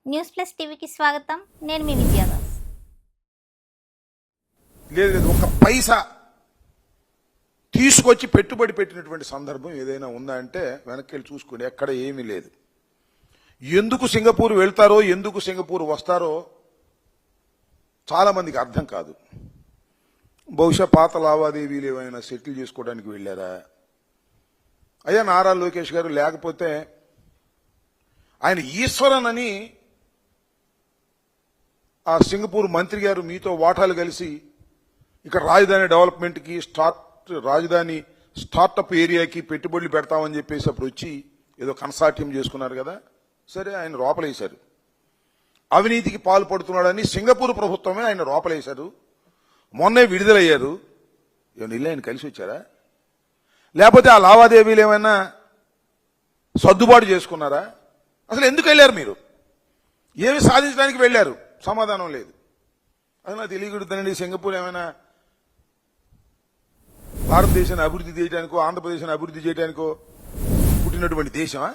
News plus టీవీకి స్వాగతం. నేను మీ విద్యాదాస్. లేదు లేదు ఒక పైసా తీసుకొచ్చి పెట్టుబడి పెట్టినటువంటి సందర్భం ఏదైనా ఉందా అంటే వెనక్కి వెళ్ళి చూసుకోండి, ఎక్కడ ఏమీ లేదు. ఎందుకు సింగపూర్ వెళ్తారో ఎందుకు సింగపూర్ వస్తారో చాలా మందికి అర్థం కాదు. బహుశా పాత లావాదేవీలు ఏమైనా సెటిల్ చేసుకోవడానికి వెళ్ళారా? అయ్యా నారా లోకేష్ గారు, లేకపోతే ఆయన ఈశ్వరన్ అని ఆ సింగపూర్ మంత్రి గారు మీతో వాటాలు కలిసి ఇక్కడ రాజధాని డెవలప్మెంట్కి రాజధాని స్టార్టప్ ఏరియాకి పెట్టుబడులు పెడతామని చెప్పేసి అప్పుడు వచ్చి ఏదో కన్సార్టియం చేసుకున్నారు కదా. సరే, ఆయన లోపలేశారు. అవినీతికి పాల్పడుతున్నాడని సింగపూర్ ప్రభుత్వమే ఆయన లోపలేశారు. మొన్నే విడుదలయ్యారు. ఏమైనా ఇల్లు ఆయన కలిసి వచ్చారా? లేకపోతే ఆ లావాదేవీలు ఏమైనా సర్దుబాటు చేసుకున్నారా? అసలు ఎందుకు వెళ్ళారు మీరు? ఏమి సాధించడానికి వెళ్ళారు? సమాధానం లేదు. అది నాకు తెలియకూడదండి. సింగపూర్ ఏమైనా భారతదేశాన్ని అభివృద్ధి చేయడానికో ఆంధ్రప్రదేశ్ని అభివృద్ధి చేయడానికో పుట్టినటువంటి దేశమా?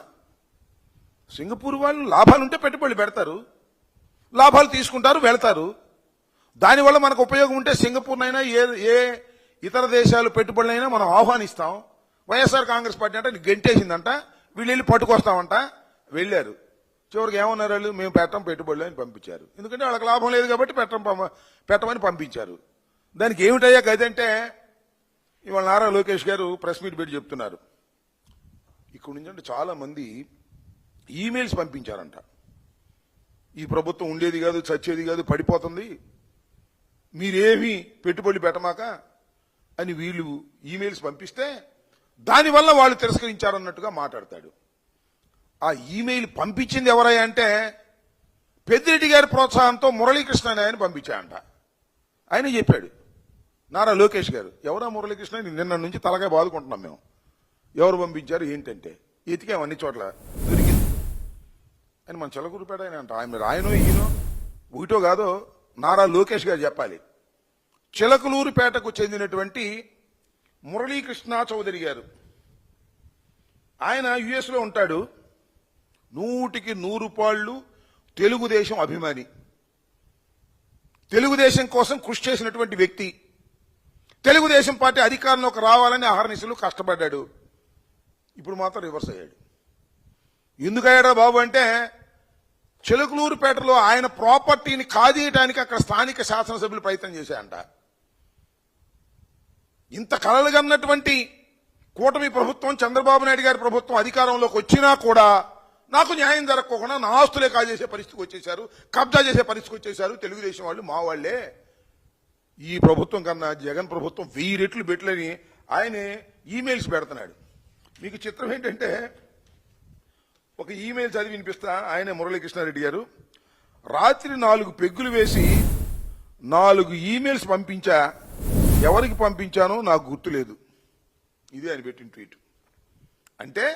సింగపూర్ వాళ్ళు లాభాలుంటే పెట్టుబడులు పెడతారు, లాభాలు తీసుకుంటారు, వెళ్తారు. దానివల్ల మనకు ఉపయోగం ఉంటే సింగపూర్నైనా ఏ ఇతర దేశాలు పెట్టుబడులైనా మనం ఆహ్వానిస్తాం. వైఎస్ఆర్ కాంగ్రెస్ పార్టీ అంటే గెంటేసిందంట, వీళ్ళు వెళ్ళి పట్టుకొస్తామంట. వెళ్ళారు. చివరికి ఏమన్నారు వాళ్ళు? మేము పెట్టం పెట్టుబడులు అని పంపించారు. ఎందుకంటే వాళ్ళకి లాభం లేదు కాబట్టి పెట్టమని పంపించారు. దానికి ఏమిటయ్యా గదంటే, ఇవాళ నారా లోకేష్ గారు ప్రెస్ మీట్ పెట్టి చెప్తున్నారు, ఇక్కడ నుంచి అంటే చాలా మంది ఈమెయిల్స్ పంపించారంట. ఈ ప్రభుత్వం ఉండేది కాదు, చచ్చేది కాదు, పడిపోతుంది, మీరేమీ పెట్టుబడులు పెట్టమాక అని వీళ్ళు ఈమెయిల్స్ పంపిస్తే దానివల్ల వాళ్ళు తిరస్కరించారన్నట్టుగా మాట్లాడతాడు. ఆ ఈమెయిల్ పంపించింది ఎవరయ్యా అంటే పెద్దిరెడ్డి గారి ప్రోత్సాహంతో మురళీకృష్ణ ఆయన పంపించాయంట. ఆయన చెప్పాడు, నారా లోకేష్ గారు. ఎవరా మురళీకృష్ణ? నిన్న నుంచి తలగా బాదుకుంటున్నాం మేము. ఎవరు పంపించారు ఏంటంటే ఎతికాం అన్ని చోట్ల, దొరికింది. ఆయన మన చిలకూరుపేట ఆయన అంట. ఆయన రాయనో ఈయనో ఒకటో కాదో నారా లోకేష్ గారు చెప్పాలి. చిలకలూరుపేటకు చెందినటువంటి మురళీకృష్ణ చౌదరి గారు, ఆయన యుఎస్లో ఉంటాడు. 100కి 100 పాళ్ళు తెలుగుదేశం అభిమాని, తెలుగుదేశం కోసం కృషి చేసినటువంటి వ్యక్తి. తెలుగుదేశం పార్టీ అధికారంలోకి రావాలని అహర్నిశలు కష్టపడ్డాడు. ఇప్పుడు మాత్రం రివర్స్ అయ్యాడు. ఎందుకయ్యాడా బాబు అంటే, చిలకలూరుపేటలో ఆయన ప్రాపర్టీని కాజేయడానికి అక్కడ స్థానిక శాసనసభ్యులు ప్రయత్నం చేశాయంట. ఇంత కలలుగన్నటువంటి కూటమి ప్రభుత్వం, చంద్రబాబు నాయుడు గారి ప్రభుత్వం అధికారంలోకి వచ్చినా కూడా నాకు న్యాయం జరగకుండా నా ఆస్తులే కాజేసే పరిస్థితికి వచ్చేశారు, కబ్జా చేసే పరిస్థితికి వచ్చేశారు తెలుగుదేశం వాళ్ళు, మా వాళ్లే. ఈ ప్రభుత్వం కన్నా జగన్ ప్రభుత్వం 1000 రెట్లు బెట్లని ఆయనే ఈమెయిల్స్ పెడుతున్నాడు. మీకు చిత్రం ఏంటంటే, ఒక ఈమెయిల్ చదివి వినిపిస్తా. ఆయనే మురళీకృష్ణారెడ్డి గారు. రాత్రి 4 పెగ్గులు వేసి 4 ఈమెయిల్స్ పంపించా, ఎవరికి పంపించానో నాకు గుర్తులేదు. ఇదే ఆయన పెట్టిన ట్వీట్. అంటే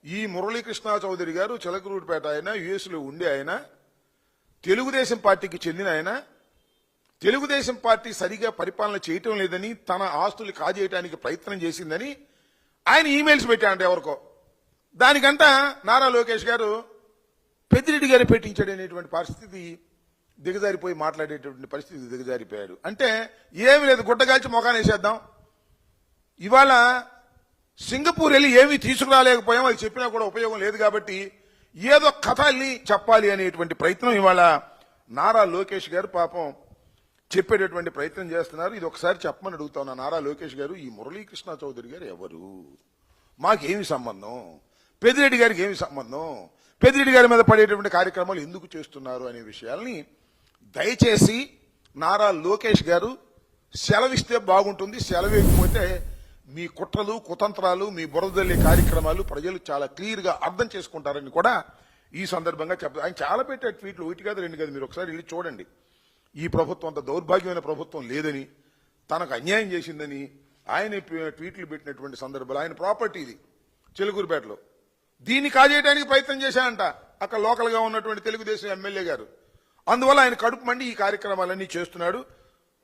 ఈ మురళీకృష్ణ చౌదరి గారు చిలకలూరుపేట ఆయన, యుఎస్లో ఉండే ఆయన, తెలుగుదేశం పార్టీకి చెందిన ఆయన, తెలుగుదేశం పార్టీ సరిగా పరిపాలన చేయటం లేదని, తన ఆస్తులు కాజేయడానికి ప్రయత్నం చేసిందని ఆయన ఈమెయిల్స్ పెట్టాడంట ఎవరికో. దానికంట నారా లోకేష్ గారు పెద్దిరెడ్డి గారు పెట్టించాడు అనేటువంటి పరిస్థితి దిగజారిపోయి మాట్లాడేటువంటి పరిస్థితి దిగజారిపోయాడు. అంటే ఏమి లేదు, గుడ్డగాల్చి మొఖాన్ని వేసేద్దాం. ఇవాళ సింగపూర్ వెళ్ళి ఏమీ తీసుకురాలేకపోయాం, అది చెప్పినా కూడా ఉపయోగం లేదు కాబట్టి ఏదో కథల్ని చెప్పాలి అనేటువంటి ప్రయత్నం ఇవాళ నారా లోకేష్ గారు పాపం చెప్పేటటువంటి ప్రయత్నం చేస్తున్నారు. ఇది ఒకసారి చెప్పమని అడుగుతా నారా లోకేష్ గారు, ఈ మురళీకృష్ణ చౌదరి గారు ఎవరు? మాకేమి సంబంధం? పెద్దిరెడ్డి గారికి ఏమి సంబంధం? పెద్దిరెడ్డి గారి మీద పడేటువంటి కార్యక్రమాలు ఎందుకు చేస్తున్నారు అనే విషయాల్ని దయచేసి నారా లోకేష్ గారు సెలవిస్తే బాగుంటుంది. సెలవేయకపోతే మీ కుట్రలు, కుతంత్రాలు, మీ బురదల్లి కార్యక్రమాలు ప్రజలు చాలా క్లియర్ గా అర్థం చేసుకుంటారని కూడా ఈ సందర్భంగా చెప్తారు. ఆయన చాలా పెట్టారు ట్వీట్లు, 1 కాదు 2 కాదు. మీరు ఒకసారి వెళ్ళి చూడండి. ఈ ప్రభుత్వం అంత దౌర్భాగ్యమైన ప్రభుత్వం లేదని, తనకు అన్యాయం చేసిందని ఆయన ట్వీట్లు పెట్టినటువంటి సందర్భాలు. ఆయన ప్రాపర్టీ ఇది చిలకూరుపేటలో, దీన్ని కాజేయడానికి ప్రయత్నం చేశారంట అక్కడ లోకల్ గా ఉన్నటువంటి తెలుగుదేశం ఎమ్మెల్యే గారు. అందువల్ల ఆయన కడుపు మండి ఈ కార్యక్రమాలన్నీ చేస్తున్నాడు.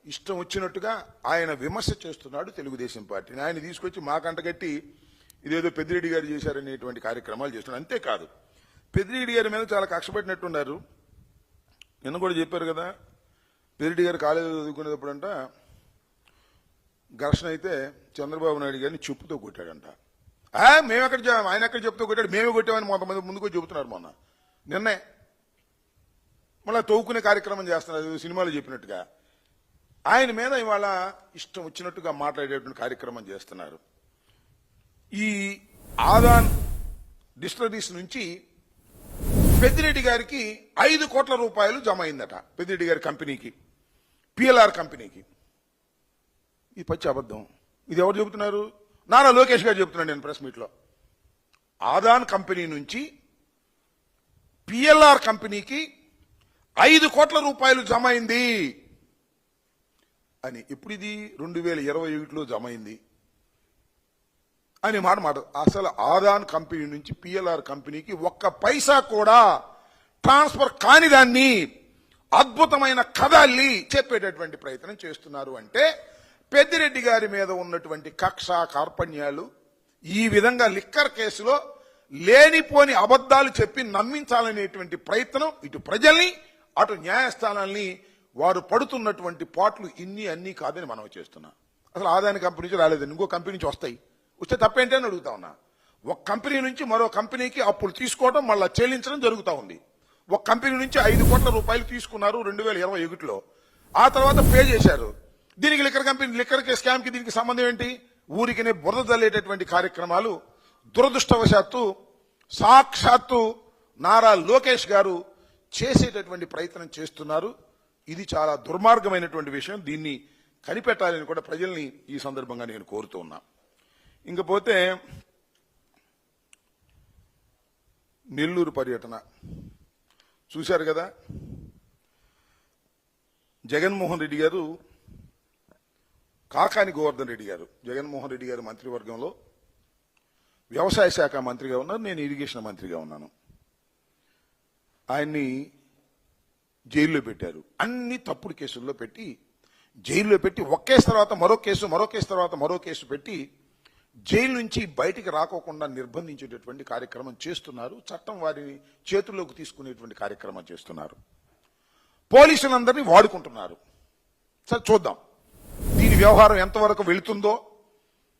ఇష్టం వచ్చినట్టుగా ఆయన విమర్శ చేస్తున్నాడు తెలుగుదేశం పార్టీని. ఆయన తీసుకొచ్చి మాకంటగట్టి ఇదేదో పెద్దిరెడ్డి గారు చేశారనేటువంటి కార్యక్రమాలు చేస్తున్నాడు. అంతేకాదు, పెద్దిరెడ్డి గారి మీద చాలా కక్షపెట్టినట్టున్నారు. నిన్న కూడా చెప్పారు కదా, పెద్దిరెడ్డి గారు కాలేజీలో చదువుకునేటప్పుడంట ఘర్షణ అయితే చంద్రబాబు నాయుడు గారిని చెప్పుతో కొట్టాడంట. ఆయన ఎక్కడ చెప్పుతో కొట్టాడు, మేమే కొట్టామని కొంతమంది ముందుకు చెబుతున్నారు. మొన్న నిన్నే మళ్ళీ తవ్వుకునే కార్యక్రమం చేస్తున్నారు సినిమాలో చెప్పినట్టుగా. ఆయన మీద ఇవాళ ఇష్టం వచ్చినట్టుగా మాట్లాడేటువంటి కార్యక్రమం చేస్తున్నారు. ఈ ఆదాన్ డిస్టిలరీస్ నుంచి పెద్దిరెడ్డి గారికి 5 కోట్ల రూపాయలు జమ అయిందట, పెద్దిరెడ్డి గారి కంపెనీకి, పిఎల్ఆర్ కంపెనీకి. ఇది పచ్చి అబద్ధం. ఇది ఎవరు చెబుతున్నారు? నారా లోకేష్ గారు చెబుతున్నాడు నేను ప్రెస్ మీట్లో. ఆదాన్ కంపెనీ నుంచి పిఎల్ఆర్ కంపెనీకి 5 కోట్ల రూపాయలు జమ అయింది అని. ఇప్పుడు ఇది 2021లో జమ అయింది అని మాట. అసలు ఆదాన్ కంపెనీ నుంచి పిఎల్ఆర్ కంపెనీకి 1 పైసా కూడా ట్రాన్స్ఫర్ కాని దాన్ని అద్భుతమైన కథల్ని చెప్పేటటువంటి ప్రయత్నం చేస్తున్నారు. అంటే పెద్దిరెడ్డి గారి మీద ఉన్నటువంటి కక్ష కార్పణ్యాలు, ఈ విధంగా లిక్కర్ కేసులో లేనిపోని అబద్ధాలు చెప్పి నమ్మించాలనేటువంటి ప్రయత్నం ఇటు ప్రజల్ని అటు న్యాయస్థానాల్ని వారు పడుతున్నటువంటి పాటలు అన్నీ కాదని మనం చేస్తున్నాం. అసలు ఆదాని కంపెనీ నుంచి రాలేదండి, ఇంకో కంపెనీ నుంచి వస్తాయి. వస్తే తప్పేంటి అని అడుగుతా ఉన్నా. ఒక కంపెనీ నుంచి మరో కంపెనీకి అప్పులు తీసుకోవడం మళ్ళీ చెల్లించడం జరుగుతూ ఉంది. ఒక కంపెనీ నుంచి 5 కోట్ల రూపాయలు తీసుకున్నారు 2021లో. ఆ తర్వాత పే చేశారు. దీనికి లిక్కర్ స్కామ్ కి దీనికి సంబంధం ఏంటి? ఊరికినే బురద జల్లేటటువంటి కార్యక్రమాలు దురదృష్టవశాత్తు సాక్షాత్తు నారా లోకేష్ గారు చేసేటటువంటి ప్రయత్నం చేస్తున్నారు. ఇది చాలా దుర్మార్గమైనటువంటి విషయం. దీన్ని కనిపెట్టాలని కూడా ప్రజల్ని ఈ సందర్భంగా నేను కోరుతూ ఉన్నా. ఇంకపోతే నెల్లూరు పర్యటన చూశారు కదా. జగన్మోహన్ రెడ్డి గారు, కాకాని గోవర్ధన్ రెడ్డి గారు, జగన్మోహన్ రెడ్డి గారి మంత్రివర్గంలో వ్యవసాయ శాఖ మంత్రిగా ఉన్నారు, నేను ఇరిగేషన్ మంత్రిగా ఉన్నాను. ఆయన్ని జైల్లో పెట్టారు. అన్ని తప్పుడు కేసుల్లో పెట్టి జైల్లో పెట్టి ఒక కేసు తర్వాత మరో కేసు తర్వాత మరో కేసు పెట్టి జైలు నుంచి బయటికి రాకోకుండా నిర్బంధించేటటువంటి కార్యక్రమం చేస్తున్నారు. చట్టం వారిని చేతుల్లోకి తీసుకునేటువంటి కార్యక్రమం చేస్తున్నారు. పోలీసులందరినీ వాడుకుంటున్నారు. సరే చూద్దాం దీని వ్యవహారం ఎంతవరకు వెళుతుందో,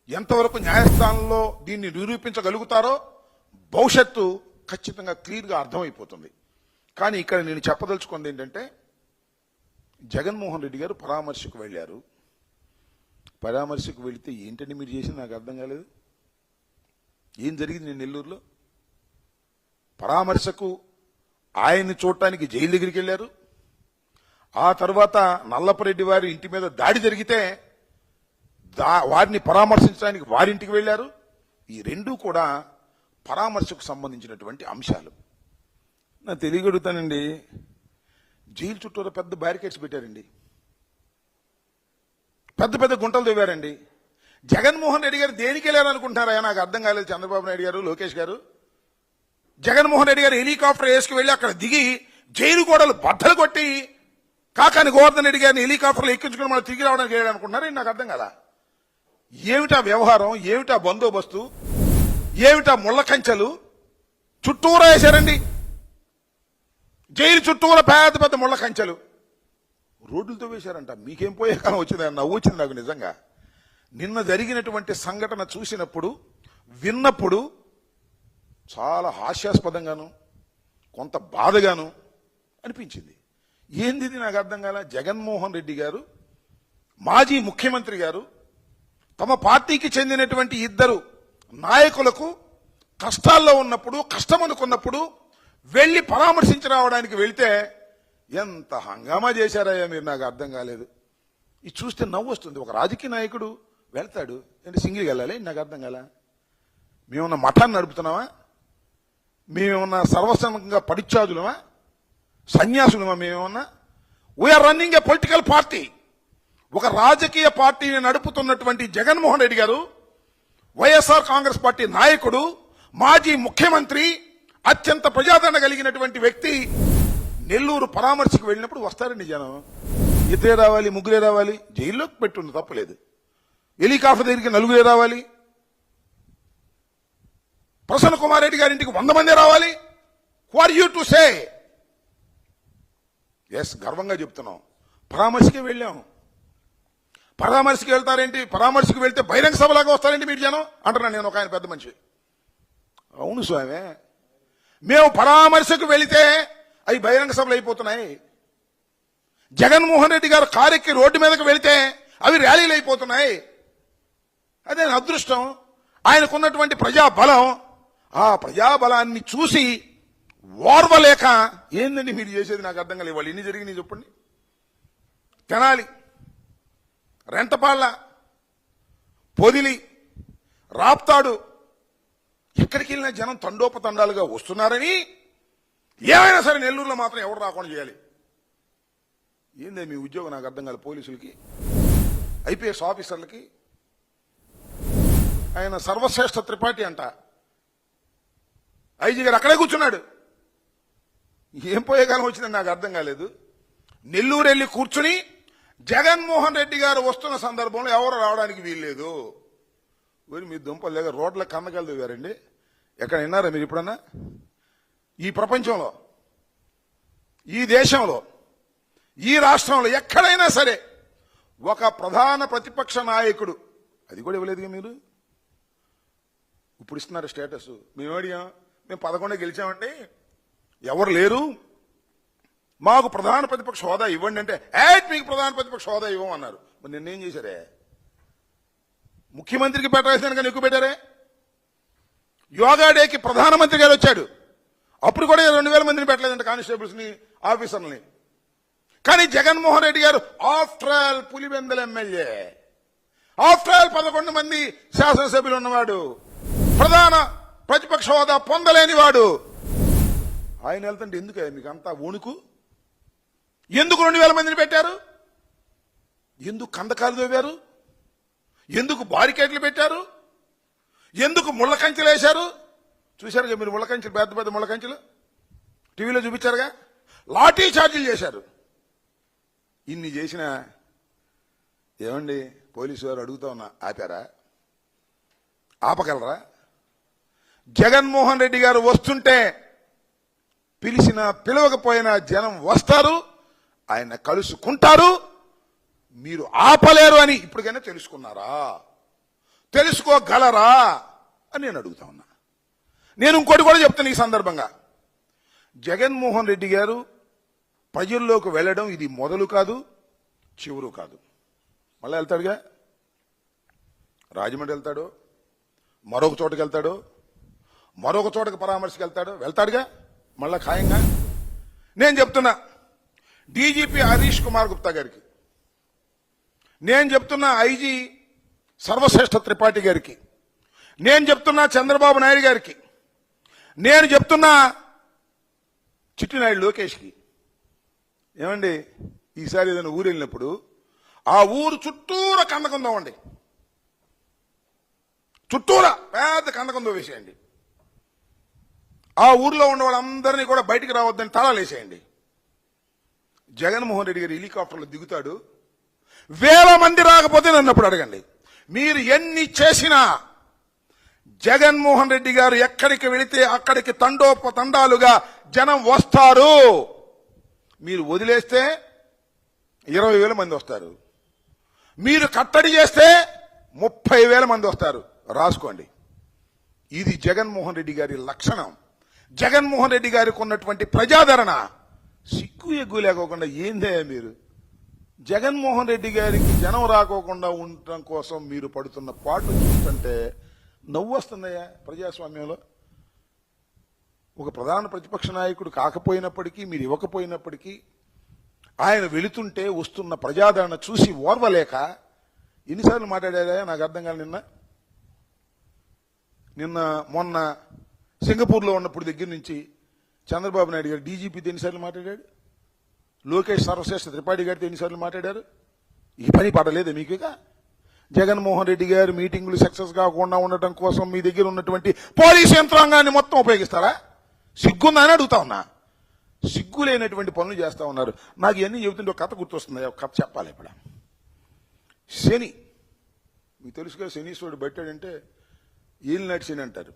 ఎంతవరకు న్యాయస్థానంలో దీన్ని నిరూపించగలుగుతారో భవిష్యత్తు ఖచ్చితంగా క్లియర్గా అర్థమైపోతుంది. కానీ ఇక్కడ నేను చెప్పదలుచుకుంది ఏంటంటే, జగన్మోహన్ రెడ్డి గారు పరామర్శకు వెళ్ళారు. పరామర్శకు వెళితే ఏంటంటే మీరు చేసింది నాకు అర్థం కాలేదు. ఏం జరిగింది? నేను నెల్లూరులో పరామర్శకు ఆయన్ని చూడటానికి జైలు దగ్గరికి వెళ్ళారు. ఆ తర్వాత నల్లపరెడ్డి వారి ఇంటి మీద దాడి జరిగితే వారిని పరామర్శించడానికి వారింటికి వెళ్ళారు. ఈ రెండూ కూడా పరామర్శకు సంబంధించినటువంటి అంశాలు. నేను తెలియగలుగుతానండి, జైలు చుట్టూరా పెద్ద బ్యారికేడ్స్ పెట్టారండి, పెద్ద పెద్ద గుంటలు తవ్వారండి. జగన్మోహన్ రెడ్డి గారు దేనికి వెళ్ళారు అనుకుంటున్నారా? నాకు అర్థం కాలేదు. చంద్రబాబు నాయుడు గారు, లోకేష్ గారు, జగన్మోహన్ రెడ్డి గారు హెలికాప్టర్ వేసుకువెళ్ళి అక్కడ దిగి జైలు గోడలు బద్దలు కొట్టి కాకాని గోవర్ధన్ రెడ్డి గారిని హెలికాప్టర్లో ఎక్కించుకుని మనం తిరిగి రావడానికి వెళ్ళాడు అనుకుంటున్నారు. నాకు అర్థం కదా. ఏమిటా వ్యవహారం, ఏమిటా బందోబస్తు, ఏమిటా ముళ్ళ కంచెలు చుట్టూరా వేశారండి. జైలు చుట్టూరా పెద్ద పెద్ద ముళ్ళ కంచెలు రోడ్లతో వేశారంట. మీకేం పోయే కాలం వచ్చింది? నవ్వు వచ్చింది నాకు నిజంగా. నిన్న జరిగినటువంటి సంఘటన చూసినప్పుడు, విన్నప్పుడు చాలా హాస్యాస్పదంగాను కొంత బాధగాను అనిపించింది. ఏంది ఇది నాకు అర్థం కాల. జగన్మోహన్ రెడ్డి గారు, మాజీ ముఖ్యమంత్రి గారు, తమ పార్టీకి చెందినటువంటి 2 నాయకులకు కష్టాల్లో ఉన్నప్పుడు, కష్టం అనుకున్నప్పుడు వెళ్లి పరామర్శించి రావడానికి వెళ్తే ఎంత హంగామా చేశారయ్యా మీరు, నాకు అర్థం కాలేదు. ఇది చూస్తే నవ్వు వస్తుంది. ఒక రాజకీయ నాయకుడు వెళ్తాడు, ఏంటి సింగిల్గా వెళ్ళాలి? నాకు అర్థం కాల. మేమన్నా మఠాన్ని నడుపుతున్నావా? మేమేమన్నా సర్వసంగంగా పరిత్యాజులమా, సన్యాసులమా? మేమేమన్నా? We are running a political party. ఒక రాజకీయ పార్టీని నడుపుతున్నటువంటి జగన్మోహన్ రెడ్డి గారు, వైఎస్ఆర్ కాంగ్రెస్ పార్టీ నాయకుడు, మాజీ ముఖ్యమంత్రి, అత్యంత ప్రజాదరణ కలిగినటువంటి వ్యక్తి నెల్లూరు పరామర్శకు వెళ్ళినప్పుడు వస్తారండి జనం. 2 రావాలి, 3 రావాలి, జైల్లోకి పెట్టుంది తప్పలేదు. హెలికాప్టర్ దగ్గరికి 4 రావాలి, ప్రసన్న కుమార్ రెడ్డి గారింటికి 100 మంది రావాలి. Who are you to say? Yes, గర్వంగా చెప్తున్నాం. పరామర్శకి వెళ్ళాం. పరామర్శకి వెళ్తారేంటి? పరామర్శకి వెళ్తే బహిరంగ సభలాగా వస్తారేంటి మీరు జనం అంటున్నాను నేను, ఒక ఆయన పెద్ద మనిషి. అవును స్వామి, మేము పరామర్శకు వెళితే అవి బహిరంగ సభలు అయిపోతున్నాయి. జగన్మోహన్ రెడ్డి గారు కారెక్కి రోడ్డు మీదకి వెళితే అవి ర్యాలీలు అయిపోతున్నాయి. అదే అదృష్టం. ఆయనకున్నటువంటి ప్రజాబలం, ఆ ప్రజాబలాన్ని చూసి ఓర్వలేక ఏందండి మీరు చేసేది నాకు అర్థం కాలేదు. వాళ్ళు ఎన్ని జరిగినాయి చెప్పండి. తెనాలి, రెంటపాళ్ళ, పొదిలి, రాప్తాడు, ఎక్కడికి వెళ్ళినా జనం తండోపతండాలుగా వస్తున్నారని ఏమైనా సరే నెల్లూరులో మాత్రం ఎవరు రాకుండా చేయాలి. ఏందే మీ ఉద్యోగం నాకు అర్థం కాదు. పోలీసులకి, ఐపీఎస్ ఆఫీసర్లకి ఆయన సర్వశ్రేష్ఠ త్రిపాఠి అంట. ఐజీ గారు అక్కడే కూర్చున్నాడు. ఏం పోయే కాలం వచ్చిందని నాకు అర్థం కాలేదు. నెల్లూరు వెళ్ళి కూర్చుని జగన్మోహన్ రెడ్డి గారు వస్తున్న సందర్భంలో ఎవరు రావడానికి వీల్లేదు. మీ దుంపలు లేక రోడ్ల కన్నకలు దిగారండి. ఎక్కడ విన్నారా మీరు ఇప్పుడన్నా? ఈ ప్రపంచంలో, ఈ దేశంలో, ఈ రాష్ట్రంలో ఎక్కడైనా సరే ఒక ప్రధాన ప్రతిపక్ష నాయకుడు, అది కూడా ఇవ్వలేదుగా మీరు. ఇప్పుడు ఇస్తున్నారు స్టేటస్. మేము అడిగాం, మేము 11 గెలిచామండి, ఎవరు లేరు, మాకు ప్రధాన ప్రతిపక్ష హోదా ఇవ్వండి అంటే మీకు ప్రధాన ప్రతిపక్ష హోదా ఇవ్వమన్నారు. మరి నిన్నేం చేశారే? ముఖ్యమంత్రికి పెట్టాల్సిన కనుక ఎక్కువ పెట్టారే. యోగా డేకి ప్రధానమంత్రి గారు వచ్చాడు, అప్పుడు కూడా 2000 మందిని పెట్టలేదంట, కానిస్టేబుల్స్ ని, ఆఫీసర్ని. కానీ జగన్మోహన్ రెడ్డి గారు after all Pulivendula MLA, after all 11 మంది శాసనసభ్యులు ఉన్నవాడు, ప్రధాన ప్రతిపక్ష హోదా పొందలేని వాడు, ఆయన వెళ్తుంటే ఎందుకు మీకు అంతా వణుకు? ఎందుకు 2000 మందిని పెట్టారు? ఎందుకు కందకాలు తవ్వారు? ఎందుకు బారికేట్లు పెట్టారు? ఎందుకు ముళ్ళ కంచెలు వేశారు? చూశారుగా మీరు ముళ్ళ కంచెలు, పెద్ద పెద్ద ముళ్ళ కంచెలు టీవీలో చూపించారుగా. లాఠీ చార్జీలు చేశారు. ఇన్ని చేసిన ఏమండి పోలీసు వారు అడుగుతా ఉన్నా, ఆపారా? ఆపగలరా? జగన్మోహన్ రెడ్డి గారు వస్తుంటే పిలిచిన పిలవకపోయినా జనం వస్తారు, ఆయన కలుసుకుంటారు. మీరు ఆపలేరు అని ఇప్పటికైనా తెలుసుకున్నారా? తెలుసుకోగలరా అని నేను అడుగుతా ఉన్నా. నేను ఇంకోటి కూడా చెప్తాను ఈ సందర్భంగా. జగన్మోహన్ రెడ్డి గారు ప్రజల్లోకి వెళ్ళడం ఇది మొదలు కాదు, చివరు కాదు. మళ్ళీ వెళ్తాడుగా, రాజమండ్రి వెళ్తాడు, మరొక చోటకి వెళ్తాడు, మరొక చోటకి పరామర్శకి వెళ్తాడుగా మళ్ళా ఖాయంగా. నేను చెప్తున్నా డీజీపీ హరీష్ కుమార్ గుప్తా గారికి, నేను చెప్తున్నా ఐజీ సర్వశ్రేష్ఠ త్రిపాఠి గారికి, నేను చెప్తున్నా చంద్రబాబు నాయుడు గారికి, నేను చెప్తున్నా చిట్టినాయుడు లోకేష్కి, ఏమండి ఈసారి ఏదైనా ఊరు వెళ్ళినప్పుడు ఆ ఊరు చుట్టూరా కందకుందామండి, చుట్టూరా పెద్ద కందకుందో వేసేయండి. ఆ ఊర్లో ఉన్న వాళ్ళందరినీ కూడా బయటికి రావద్దని తాళాలు వేసేయండి. జగన్మోహన్ రెడ్డి గారు హెలికాప్టర్లో దిగుతాడు, 1000 మంది రాకపోతే నన్నప్పుడు అడగండి. మీరు ఎన్ని చేసినా జగన్మోహన్ రెడ్డి గారు ఎక్కడికి వెళితే అక్కడికి తండోపతండాలుగా జనం వస్తారు. మీరు వదిలేస్తే 20,000 మంది వస్తారు. మీరు కట్టడి చేస్తే 30,000 మంది వస్తారు. రాసుకోండి. ఇది జగన్మోహన్ రెడ్డి గారి లక్షణం. జగన్మోహన్ రెడ్డి గారికి ఉన్నటువంటి ప్రజాదరణ. సిగ్గు ఎగ్గు లేకోకుండా ఏందే మీరు? జగన్మోహన్ రెడ్డి గారికి జనం రాకోకుండా ఉండటం కోసం మీరు పడుతున్న పాటు చూస్తుంటే నవ్వు వస్తుందయ్యా. ప్రజాస్వామ్యంలో ఒక ప్రధాన ప్రతిపక్ష నాయకుడు కాకపోయినప్పటికీ, మీరు ఇవ్వకపోయినప్పటికీ, ఆయన వెళుతుంటే వస్తున్న ప్రజాదరణ చూసి ఓర్వలేక ఎన్నిసార్లు మాట్లాడారా నాకు అర్థం కాదు. నిన్న మొన్న సింగపూర్లో ఉన్నప్పుడు దగ్గర నుంచి చంద్రబాబు నాయుడు గారు డీజీపీతో ఎన్నిసార్లు మాట్లాడాడు, లోకేష్ సర్వశ్రేష్ఠ త్రిపాఠి గారితో ఎన్నిసార్లు మాట్లాడారు. ఈ పని పడలేదు మీకు? ఇక జగన్మోహన్ రెడ్డి గారు మీటింగులు సక్సెస్ కాకుండా ఉండటం కోసం మీ దగ్గర ఉన్నటువంటి పోలీసు యంత్రాంగాన్ని మొత్తం ఉపయోగిస్తారా? సిగ్గుందా అని అడుగుతా ఉన్నా. సిగ్గు లేనటువంటి పనులు చేస్తా ఉన్నారు. నాకు ఇవన్నీ చెబుతుంటే ఒక కథ గుర్తొస్తుంది. ఒక కథ చెప్పాలి ఇప్పుడు. శని మీకు తెలుసుగా, శనీశ్వరుడు పెట్టాడంటే ఏలినాటి శని అంటారు.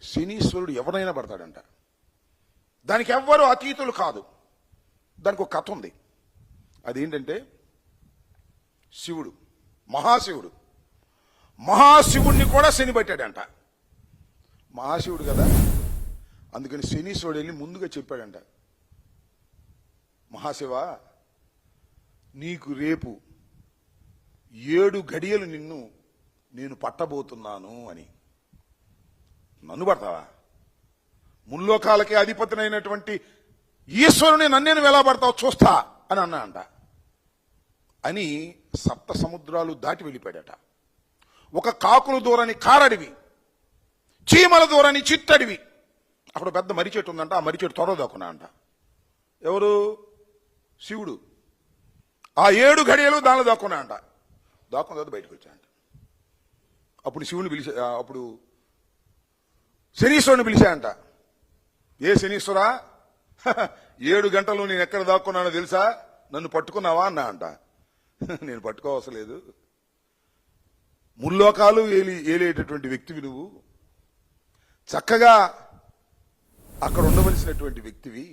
శనీశ్వరుడు ఎవరైనా పడతాడంట. దానికి ఎవ్వరూ అతీతులు కాదు. దానికి ఒక కథ ఉంది. అదేంటంటే శివుడు, మహాశివుడిని కూడా శని పట్టాడంట. మహాశివుడు కదా, అందుకని శనీశ్వరుడు వెళ్ళి ముందుగా చెప్పాడంట, మహాశివ, నీకు రేపు 7 గడియలు నిన్ను నేను పట్టబోతున్నాను అని. నన్ను పడతావా? ముల్లోకాలకే అధిపతినైనటువంటి ఈశ్వరుని నన్నేను ఎలా పడతావు చూస్తా అని అన్నా అంట. అని 7 సముద్రాలు దాటి వెళ్ళిపోయాడట. ఒక కాకులు దూరని కారడివి, చీమల దూరని చిట్టడివి, అక్కడ పెద్ద మర్రి చెట్టు ఉందంట. ఆ మర్రి చెట్టు త్వరలో దాక్కున్నా అంట. ఎవరు? శివుడు. ఆ 7 గడియలు దానిలో దాక్కున్నా అంట. దాక్కున్న తర్వాత బయటకు వచ్చాయంట. అప్పుడు శివుని అప్పుడు శనీశ్వరుని పిలిచాయంట. ఏ శనీశ్వరా, 7 గంటలు నేను ఎక్కడ దాక్కున్నానో తెలుసా? నన్ను పట్టుకున్నావా అన్నా అంట. నేను పట్టుకోవసరం లేదు, ముల్లోకాలు ఏలేటటువంటి వ్యక్తివి నువ్వు, చక్కగా అక్కడ ఉండవలసినటువంటి వ్యక్తివి.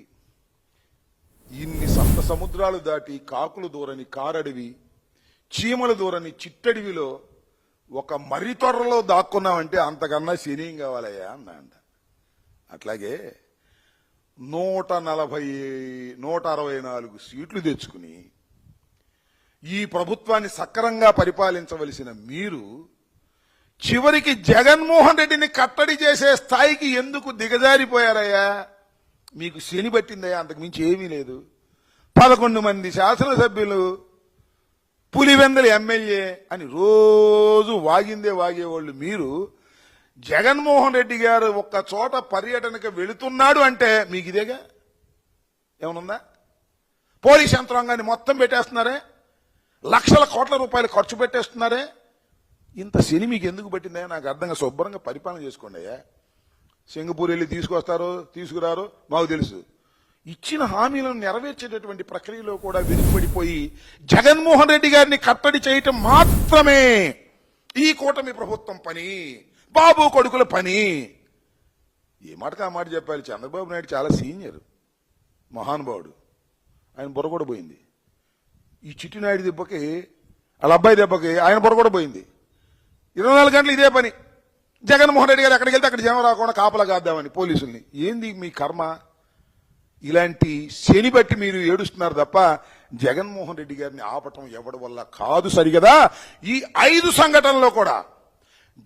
ఇన్ని 7 సముద్రాలు దాటి కాకులు దూరని కారడివి, చీమల దూరని చిట్టడివిలో ఒక మర్రి తొర్రలో దాక్కున్నావంటే అంతకన్నా శనియం కావాలయ్యా అన్నా అంట. అట్లాగే 164 సీట్లు తెచ్చుకుని ఈ ప్రభుత్వాన్ని సక్రమంగా పరిపాలించవలసిన మీరు చివరికి జగన్మోహన్ రెడ్డిని కట్టడి చేసే స్థాయికి ఎందుకు దిగజారిపోయారయ్యా? మీకు శని పట్టిందయ్యా, అంతకు మించి ఏమీ లేదు. 11 మంది శాసనసభ్యులు, పులివెందల ఎమ్మెల్యే అని రోజు వాగేవాళ్ళు మీరు జగన్మోహన్ రెడ్డి గారు ఒక్క చోట పర్యటనకు వెళుతున్నాడు అంటే మీకు ఇదేగా? ఏమనుందా? పోలీస్ యంత్రాంగాన్ని మొత్తం పెట్టేస్తున్నారే, లక్షల కోట్ల రూపాయలు ఖర్చు పెట్టేస్తున్నారే. ఇంత శని మీకు ఎందుకు పట్టిందా? నాకు అర్థంగా శుభ్రంగా పరిపాలన చేసుకోండి అయ్యా. సింగపూర్ వెళ్ళి తీసుకురారో మాకు తెలుసు. ఇచ్చిన హామీలను నెరవేర్చేటటువంటి ప్రక్రియలో కూడా వెనుకబడిపోయి జగన్మోహన్ రెడ్డి గారిని కట్టడి చేయటం మాత్రమే ఈ కూటమి ప్రభుత్వం పని, బాబు కొడుకుల పని. ఏ మాటకు ఆ మాట చెప్పాలి. చంద్రబాబు నాయుడు చాలా సీనియర్ మహానుభావుడు, ఆయన బుర్ర కూడా పోయింది. ఈ చిట్టినాయుడు దెబ్బకి, వాళ్ళ అబ్బాయి దెబ్బకి ఆయన బుర్ర కూడా పోయింది. 24 గంటలు ఇదే పని. జగన్మోహన్ రెడ్డి గారు ఎక్కడికి వెళ్తే అక్కడ జనం రాకుండా కాపలా కాద్దామని పోలీసుల్ని. ఏంది మీ కర్మ? ఇలాంటి శని బట్టి మీరు ఏడుస్తున్నారు తప్ప జగన్మోహన్ రెడ్డి గారిని ఆపటం ఎవడి వల్ల కాదు. సరిగదా? ఈ 5 సంఘటనలో కూడా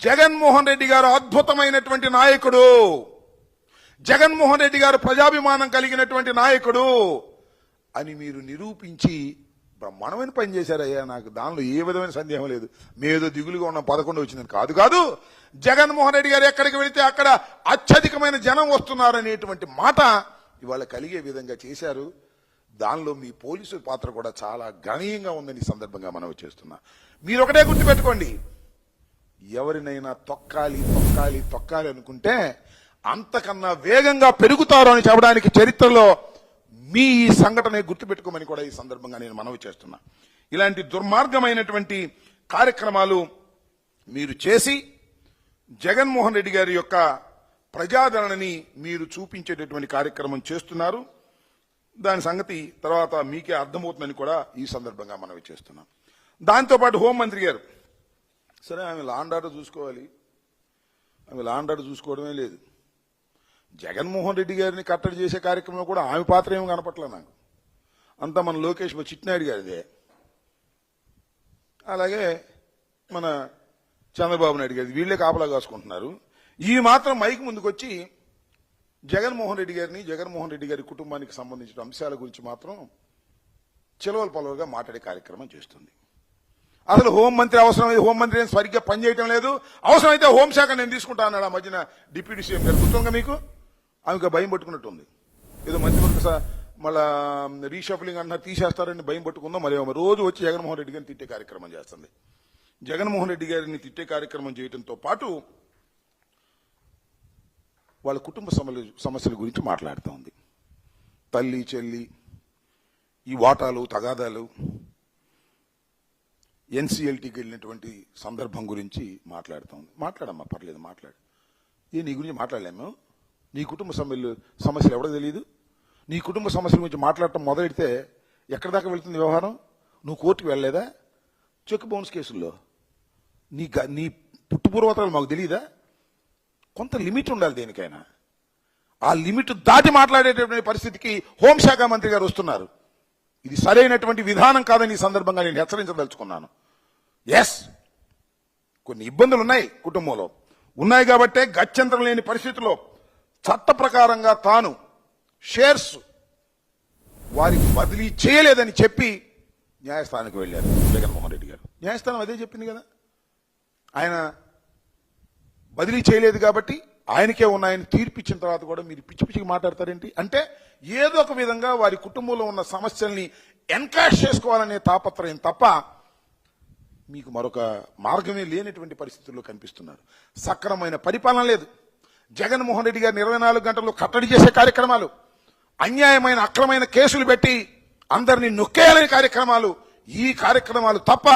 జగన్మోహన్ రెడ్డి గారు అద్భుతమైనటువంటి నాయకుడు, జగన్మోహన్ రెడ్డి గారు ప్రజాభిమానం కలిగినటువంటి నాయకుడు అని మీరు నిరూపించి బ్రహ్మాండమైన పని చేశారయ్యా. నాకు దానిలో ఏ విధమైన సందేహం లేదు. మేదో దిగులుగా ఉన్న 11 వచ్చిందని కాదు. జగన్మోహన్ రెడ్డి గారు ఎక్కడికి వెళితే అక్కడ అత్యధికమైన జనం వస్తున్నారనేటువంటి మాట ఇవాళ కలిగే విధంగా చేశారు. దానిలో మీ పోలీసు పాత్ర కూడా చాలా గణనీయంగా ఉందని ఈ సందర్భంగా మనం చేస్తున్నా. మీరు ఒకటే గుర్తుపెట్టుకోండి, ఎవరినైనా తొక్కాలి అనుకుంటే అంతకన్నా వేగంగా పెరుగుతారు అని చెప్పడానికి చరిత్రలో మీ ఈ సంఘటన గుర్తుపెట్టుకోమని కూడా ఈ సందర్భంగా నేను మనవి చేస్తున్నా. ఇలాంటి దుర్మార్గమైనటువంటి కార్యక్రమాలు మీరు చేసి జగన్మోహన్ రెడ్డి గారి యొక్క ప్రజాదరణని మీరు చూపించేటటువంటి కార్యక్రమం చేస్తున్నారు. దాని సంగతి తర్వాత మీకే అర్థమవుతుందని కూడా ఈ సందర్భంగా మనవి చేస్తున్నాం. దాంతోపాటు హోంమంత్రి గారు, సరే ఆమె లా అండ్ ఆర్డర్ చూసుకోవాలి, ఆమె లా అండ్ ఆర్డర్ చూసుకోవడమే లేదు. జగన్మోహన్ రెడ్డి గారిని కట్టడి చేసే కార్యక్రమంలో కూడా ఆమె పాత్ర ఏమి కనపట్లే నాకు. అంతా మన లోకేష్ చిట్టినాయుడు గారిదే, అలాగే మన చంద్రబాబు నాయుడు గారి, వీళ్ళే కాపలా కాసుకుంటున్నారు. ఈ మాత్రం మైక్ ముందుకు వచ్చి జగన్మోహన్ రెడ్డి గారి కుటుంబానికి సంబంధించిన అంశాల గురించి మాత్రం చిలవల పలువురుగా మాట్లాడే కార్యక్రమం చేస్తుంది. అసలు హోంమంత్రి అవసరమైతే హోంమంత్రి సరిగ్గా పనిచేయటం లేదు, అవసరమైతే హోంశాఖ నేను తీసుకుంటా అన్నాడు ఆ మధ్యన డిప్యూటీ సీఎం గారు. గుర్తుందిగా మీకు? ఆమెకు భయం పట్టుకున్నట్టుంది. ఏదో మంత్రివర్గ మళ్ళా రీషఫలింగ్ అన్నారు, తీసేస్తారని భయం పట్టుకుందాం. మరి రోజు వచ్చి జగన్మోహన్ రెడ్డి గారిని తిట్టే కార్యక్రమం చేస్తుంది. జగన్మోహన్ రెడ్డి గారిని తిట్టే కార్యక్రమం చేయడంతో పాటు వాళ్ళ కుటుంబ సమస్యల గురించి మాట్లాడుతూ ఉంది. తల్లి చెల్లి, ఈ వాటాలు తగాదాలు, ఎన్సీఎల్టీకి వెళ్ళినటువంటి సందర్భం గురించి మాట్లాడుతూ ఉంది. మాట్లాడమ్మా, పర్లేదు మాట్లాడు. నీ గురించి మాట్లాడలేము. నీ కుటుంబ సమస్యలు ఎవరికి తెలియదు? నీ కుటుంబ సమస్యల గురించి మాట్లాడటం మొదలెడితే ఎక్కడి దాకా వెళ్తుంది వ్యవహారం? నువ్వు కోర్టుకు వెళ్ళలేదా? చెక్ బౌన్స్ కేసుల్లో నీ పుట్టుపూర్వతలు మాకు తెలియదా? కొంత లిమిట్ ఉండాలి దేనికైనా. ఆ లిమిట్ దాటి మాట్లాడేటటువంటి పరిస్థితికి హోంశాఖ మంత్రి గారు వస్తున్నారు. ఇది సరైనటువంటి విధానం కాదని ఈ సందర్భంగా నేను హెచ్చరించదలుచుకున్నాను. ఎస్, కొన్ని ఇబ్బందులు ఉన్నాయి, కుటుంబంలో ఉన్నాయి కాబట్టే గత్యంతరం లేని పరిస్థితిలో చట్ట ప్రకారంగా తాను షేర్స్ వారికి బదిలీ చేయలేదని చెప్పి న్యాయస్థానానికి వెళ్ళారు జగన్మోహన్ రెడ్డి గారు. న్యాయస్థానం అదే చెప్పింది కదా, ఆయన బదిలీ చేయలేదు కాబట్టి ఆయనకే ఉన్నాయని తీర్పు ఇచ్చిన తర్వాత కూడా మీరు పిచ్చి పిచ్చికి మాట్లాడతారేంటి? అంటే ఏదో ఒక విధంగా వారి కుటుంబంలో ఉన్న సమస్యల్ని ఎన్కాష్ చేసుకోవాలనే తాపత్రయం తప్ప మీకు మరొక మార్గమే లేనటువంటి పరిస్థితుల్లో కనిపిస్తున్నారు. సక్రమైన పరిపాలన లేదు. జగన్మోహన్ రెడ్డి గారు 24 గంటల్లో కట్టడి చేసే కార్యక్రమాలు, అన్యాయమైన అక్రమైన కేసులు పెట్టి అందరినీ నొక్కేయాలనే కార్యక్రమాలు, ఈ కార్యక్రమాలు తప్ప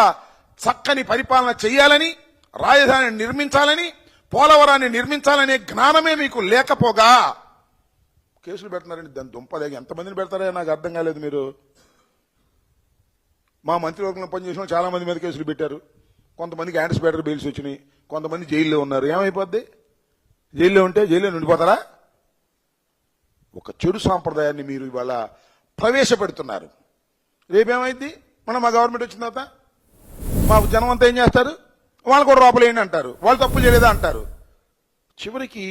చక్కని పరిపాలన చేయాలని, రాజధానిని నిర్మించాలని, పోలవరాన్ని నిర్మించాలనే జ్ఞానమే మీకు లేకపోగా కేసులు పెడుతున్నారండి. దాని దుంపదేగి ఎంతమందిని పెడతారో నాకు అర్థం కాలేదు. మీరు మా మంత్రివర్గంలో పనిచేసిన చాలా మంది మీద కేసులు పెట్టారు. కొంతమందికి యాంటిసిపేటరీ బెయిల్స్ వచ్చినాయి, కొంతమంది జైల్లో ఉన్నారు. ఏమైపోద్ది? జైల్లో ఉంటే జైల్లో ఉండిపోతారా? ఒక చెడు సాంప్రదాయాన్ని మీరు ఇవాళ ప్రవేశపెడుతున్నారు. రేపేమైంది? మా గవర్నమెంట్ వచ్చిన తర్వాత మా జనం అంతా ఏం చేస్తారు? వాళ్ళు కూడా లోపలేయండి అంటారు, వాళ్ళు తప్పు చేయలేదా అంటారు. చివరికి